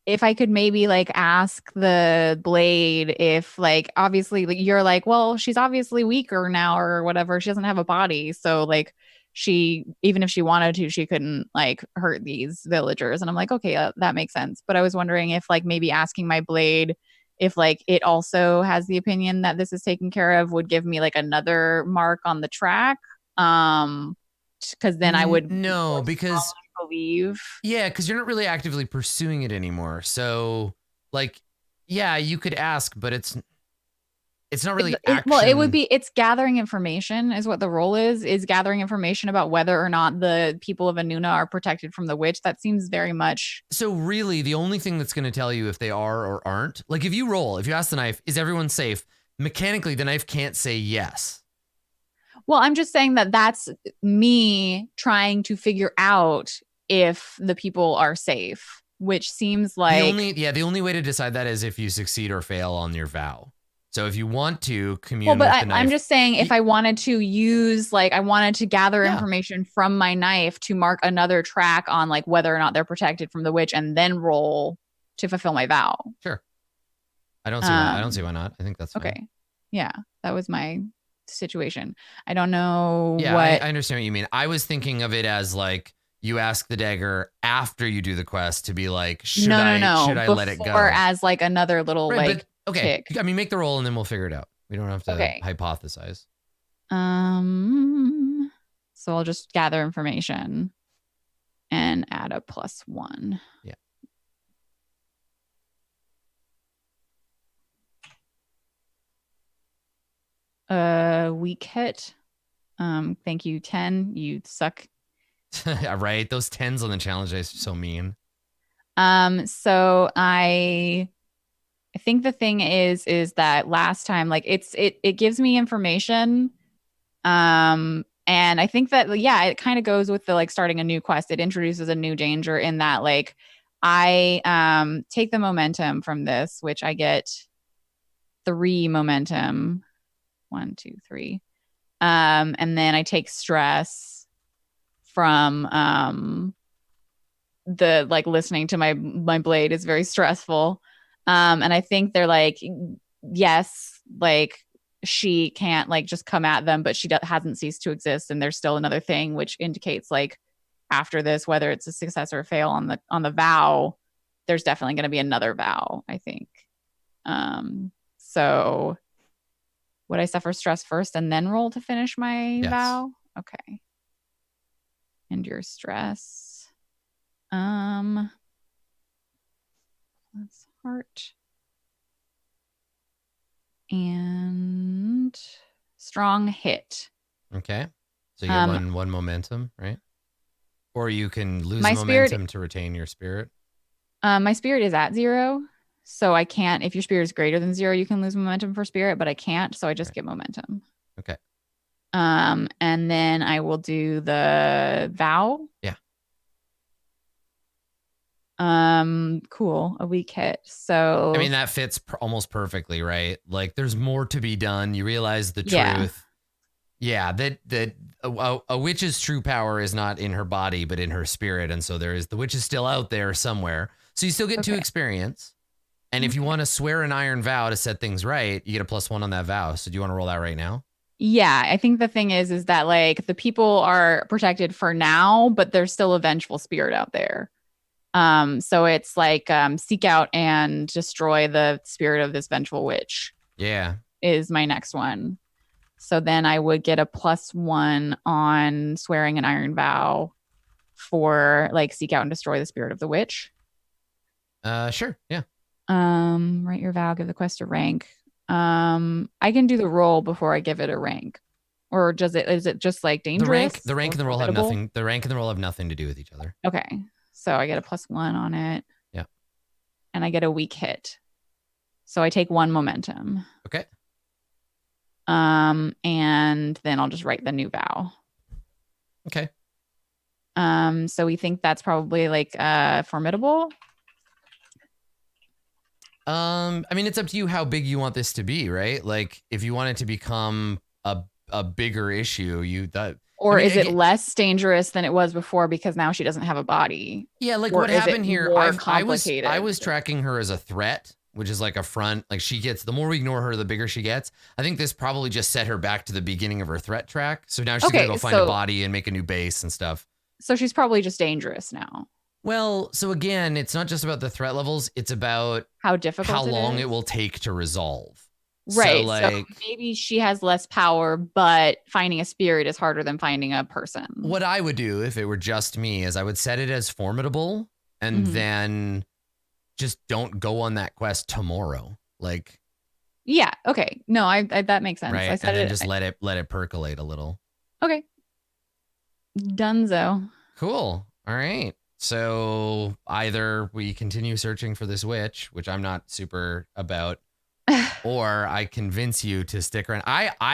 Speaker 1: If I could maybe like ask the blade if like obviously like you're like, well, she's obviously weaker now or whatever. She doesn't have a body. So like she, even if she wanted to, she couldn't like hurt these villagers. And I'm like, okay, that makes sense. But I was wondering if like maybe asking my blade if like it also has the opinion that this is taken care of would give me like another mark on the track. Because then I would
Speaker 2: because
Speaker 1: believe.
Speaker 2: Yeah, because you're not really actively pursuing it anymore. So like, yeah, you could ask, but it's not really action.
Speaker 1: Well, it would be, it's gathering information is what the role is gathering information about whether or not the people of Anuna are protected from the witch. That seems very much.
Speaker 2: So really the only thing that's going to tell you if they are or aren't, like if you ask the knife, is everyone safe? Mechanically, the knife can't say yes.
Speaker 1: Well, I'm just saying that that's me trying to figure out if the people are safe, which seems like
Speaker 2: the only way to decide that is if you succeed or fail on your vow. So if you want to commune
Speaker 1: with the knife,
Speaker 2: I'm
Speaker 1: just saying if I wanted to use like I wanted to gather information from my knife to mark another track on like whether or not they're protected from the witch and then roll to fulfill my vow.
Speaker 2: Sure. I don't see why not. I think that's fine.
Speaker 1: Okay. Yeah, that was my situation. I don't know
Speaker 2: Yeah,
Speaker 1: what.
Speaker 2: I understand what you mean. I was thinking of it as like you ask the dagger after you do the quest to be like, should
Speaker 1: No, no,
Speaker 2: I
Speaker 1: no.
Speaker 2: let it
Speaker 1: Before
Speaker 2: go?
Speaker 1: as like another little
Speaker 2: Right, but
Speaker 1: like
Speaker 2: okay.
Speaker 1: tick.
Speaker 2: I mean, make the roll and then we'll figure it out. We don't have to
Speaker 1: Okay.
Speaker 2: hypothesize.
Speaker 1: So I'll just gather information and add a +1.
Speaker 2: Yeah.
Speaker 1: Weak hit. Thank you, 10. You suck.
Speaker 2: Right. Those 10s on the challenge dice are so mean.
Speaker 1: So I think the thing is that last time, like it gives me information. And I think that yeah, it kind of goes with the like starting a new quest. It introduces a new danger in that like I take the momentum from this, which I get 3 momentum. 1, 2, 3. And then I take stress from the like listening to my blade is very stressful. And I think they're like, yes, like she can't like just come at them, but she hasn't ceased to exist, and there's still another thing, which indicates like after this, whether it's a success or a fail on the vow, there's definitely going to be another vow, I think. So would I suffer stress first and then roll to finish my vow? Okay. Endure stress. Plus heart. And strong hit.
Speaker 2: Okay. So you have one momentum, right? Or you can lose momentum to retain your spirit.
Speaker 1: My spirit is at 0. So I can't, if your spirit is greater than 0, you can lose momentum for spirit, but I can't. So I just get momentum.
Speaker 2: Okay.
Speaker 1: And then I will do the vow.
Speaker 2: Yeah.
Speaker 1: Cool. A weak hit. So
Speaker 2: I mean, that fits almost perfectly, right? Like there's more to be done. You realize the truth. Yeah. That a witch's true power is not in her body, but in her spirit. And so the witch is still out there somewhere. So you still get 2 experience. And if you want to swear an iron vow to set things right, you get a +1 on that vow. So do you want to roll that right now?
Speaker 1: Yeah, I think the thing is that like the people are protected for now, but there's still a vengeful spirit out there. So it's like seek out and destroy the spirit of this vengeful witch.
Speaker 2: Yeah.
Speaker 1: Is my next one. So then I would get a +1 on swearing an iron vow for like seek out and destroy the spirit of the witch.
Speaker 2: Sure. Yeah.
Speaker 1: Write your vow, give the quest a rank. I can do the roll before I give it a rank. Or is it just like dangerous?
Speaker 2: The rank and the roll have nothing. The rank and the roll have nothing to do with each other.
Speaker 1: Okay. So I get a +1 on it.
Speaker 2: Yeah.
Speaker 1: And I get a weak hit. So I take 1 momentum.
Speaker 2: Okay.
Speaker 1: And then I'll just write the new vow.
Speaker 2: Okay.
Speaker 1: So we think that's probably like formidable.
Speaker 2: I mean, it's up to you how big you want this to be, right? Like, if you want it to become a bigger issue,
Speaker 1: is it less dangerous than it was before because now she doesn't have a body?
Speaker 2: Yeah, like what happened here? I was tracking her as a threat, which is like a front. Like the more we ignore her, the bigger she gets. I think this probably just set her back to the beginning of her threat track. So now she's gonna go find a body and make a new base and stuff.
Speaker 1: So she's probably just dangerous now.
Speaker 2: Well, so again, it's not just about the threat levels. It's about
Speaker 1: how difficult,
Speaker 2: how long it will take to resolve.
Speaker 1: Right. So maybe she has less power, but finding a spirit is harder than finding a person.
Speaker 2: What I would do if it were just me is I would set it as formidable and then just don't go on that quest tomorrow. Like,
Speaker 1: yeah. Okay. No, I that makes sense.
Speaker 2: Right. And then just let it percolate a little.
Speaker 1: Okay. Dunzo.
Speaker 2: Cool. All right. So either we continue searching for this witch, which I'm not super about, or I convince you to stick around.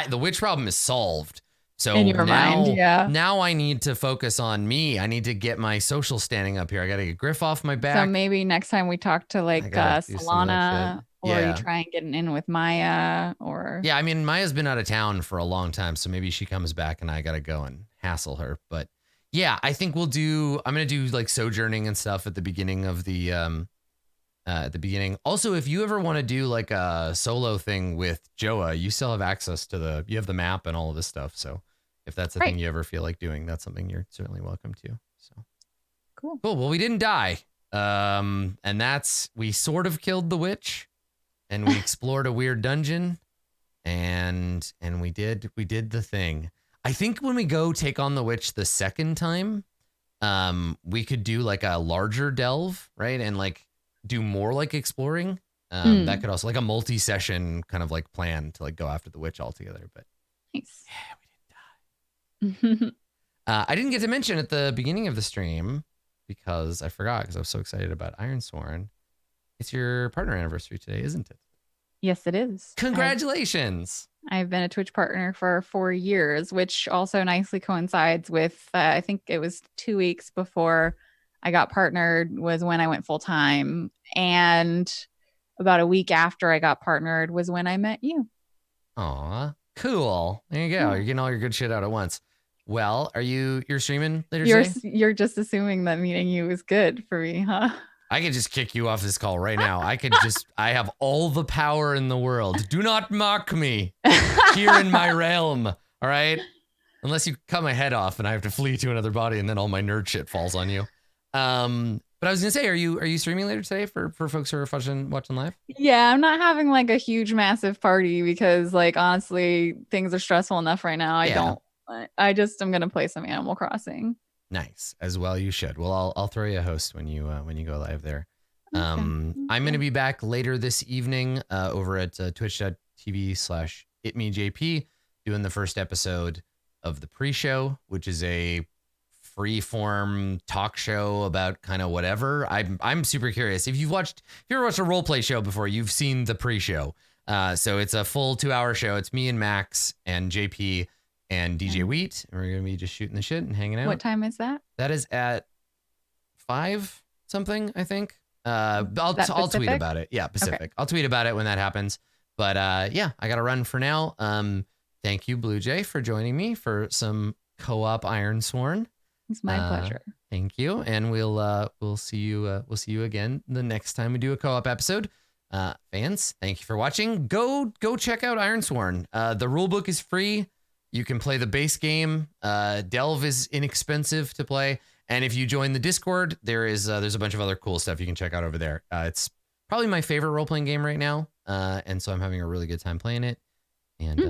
Speaker 2: The witch problem is solved. So
Speaker 1: in your mind, yeah.
Speaker 2: Now I need to focus on me. I need to get my social standing up here. I got to get Griff off my back.
Speaker 1: So maybe next time we talk to like Solana, or you try and get an in with Maya, or
Speaker 2: yeah. I mean, Maya's been out of town for a long time, so maybe she comes back and I got to go and hassle her. But yeah, I think I'm going to do like sojourning and stuff at the beginning of the at the beginning. Also, if you ever want to do like a solo thing with Joa, you still have access to you have the map and all of this stuff. So if that's a thing you ever feel like doing, that's something you're certainly welcome to. So
Speaker 1: cool.
Speaker 2: Well, we didn't die. And we sort of killed the witch, and we explored a weird dungeon, and we did the thing. I think when we go take on the witch the second time, we could do like a larger delve, right? And like do more like exploring. That could also like a multi-session kind of like plan to like go after the witch altogether. But
Speaker 1: nice.
Speaker 2: Yeah, we didn't die. I didn't get to mention at the beginning of the stream because I forgot because I was so excited about Ironsworn. It's your partner anniversary today, isn't it?
Speaker 1: Yes, it is.
Speaker 2: Congratulations.
Speaker 1: I've been a Twitch partner for 4 years, which also nicely coincides with, I think it was 2 weeks before I got partnered was when I went full time. And about a week after I got partnered was when I met you.
Speaker 2: Aw, cool. There you go. Yeah. You're getting all your good shit out at once. Well, you're streaming later today?
Speaker 1: You're just assuming that meeting you was good for me, huh?
Speaker 2: I could just kick you off this call right now. I have all the power in the world. Do not mock me here in my realm. All right. Unless you cut my head off and I have to flee to another body and then all my nerd shit falls on you. But I was gonna say, are you streaming later today for folks who are watching live?
Speaker 1: Yeah, I'm not having like a huge massive party because like honestly, things are stressful enough right now. I just am gonna play some Animal Crossing.
Speaker 2: Nice, as well you should. Well, I'll throw you a host when you go live there. Okay. I'm gonna be back later this evening over at twitch.tv/itmejp doing the first episode of the pre-show, which is a free-form talk show about kind of whatever. I'm super curious. If you've ever watched a role play show before, you've seen the pre-show. So it's a full 2-hour show. It's me and Max and JP and DJ Wheat. And we're gonna be just shooting the shit and hanging out.
Speaker 1: What time is that?
Speaker 2: That is at 5 something, I think. I'll tweet about it. Yeah, Pacific. Okay. I'll tweet about it when that happens. But yeah, I gotta run for now. Thank you, Blue Jay, for joining me for some co-op Ironsworn.
Speaker 1: It's my pleasure.
Speaker 2: Thank you, and we'll see you again the next time we do a co-op episode. Fans, thank you for watching. Go check out Ironsworn. The rulebook is free. You can play the base game. Delve is inexpensive to play, and if you join the Discord, there's a bunch of other cool stuff you can check out over there. It's probably my favorite role-playing game right now, and so I'm having a really good time playing it, and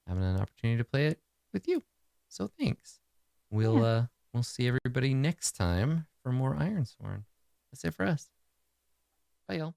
Speaker 2: having an opportunity to play it with you. So thanks. We'll see everybody next time for more Ironsworn. That's it for us. Bye, y'all.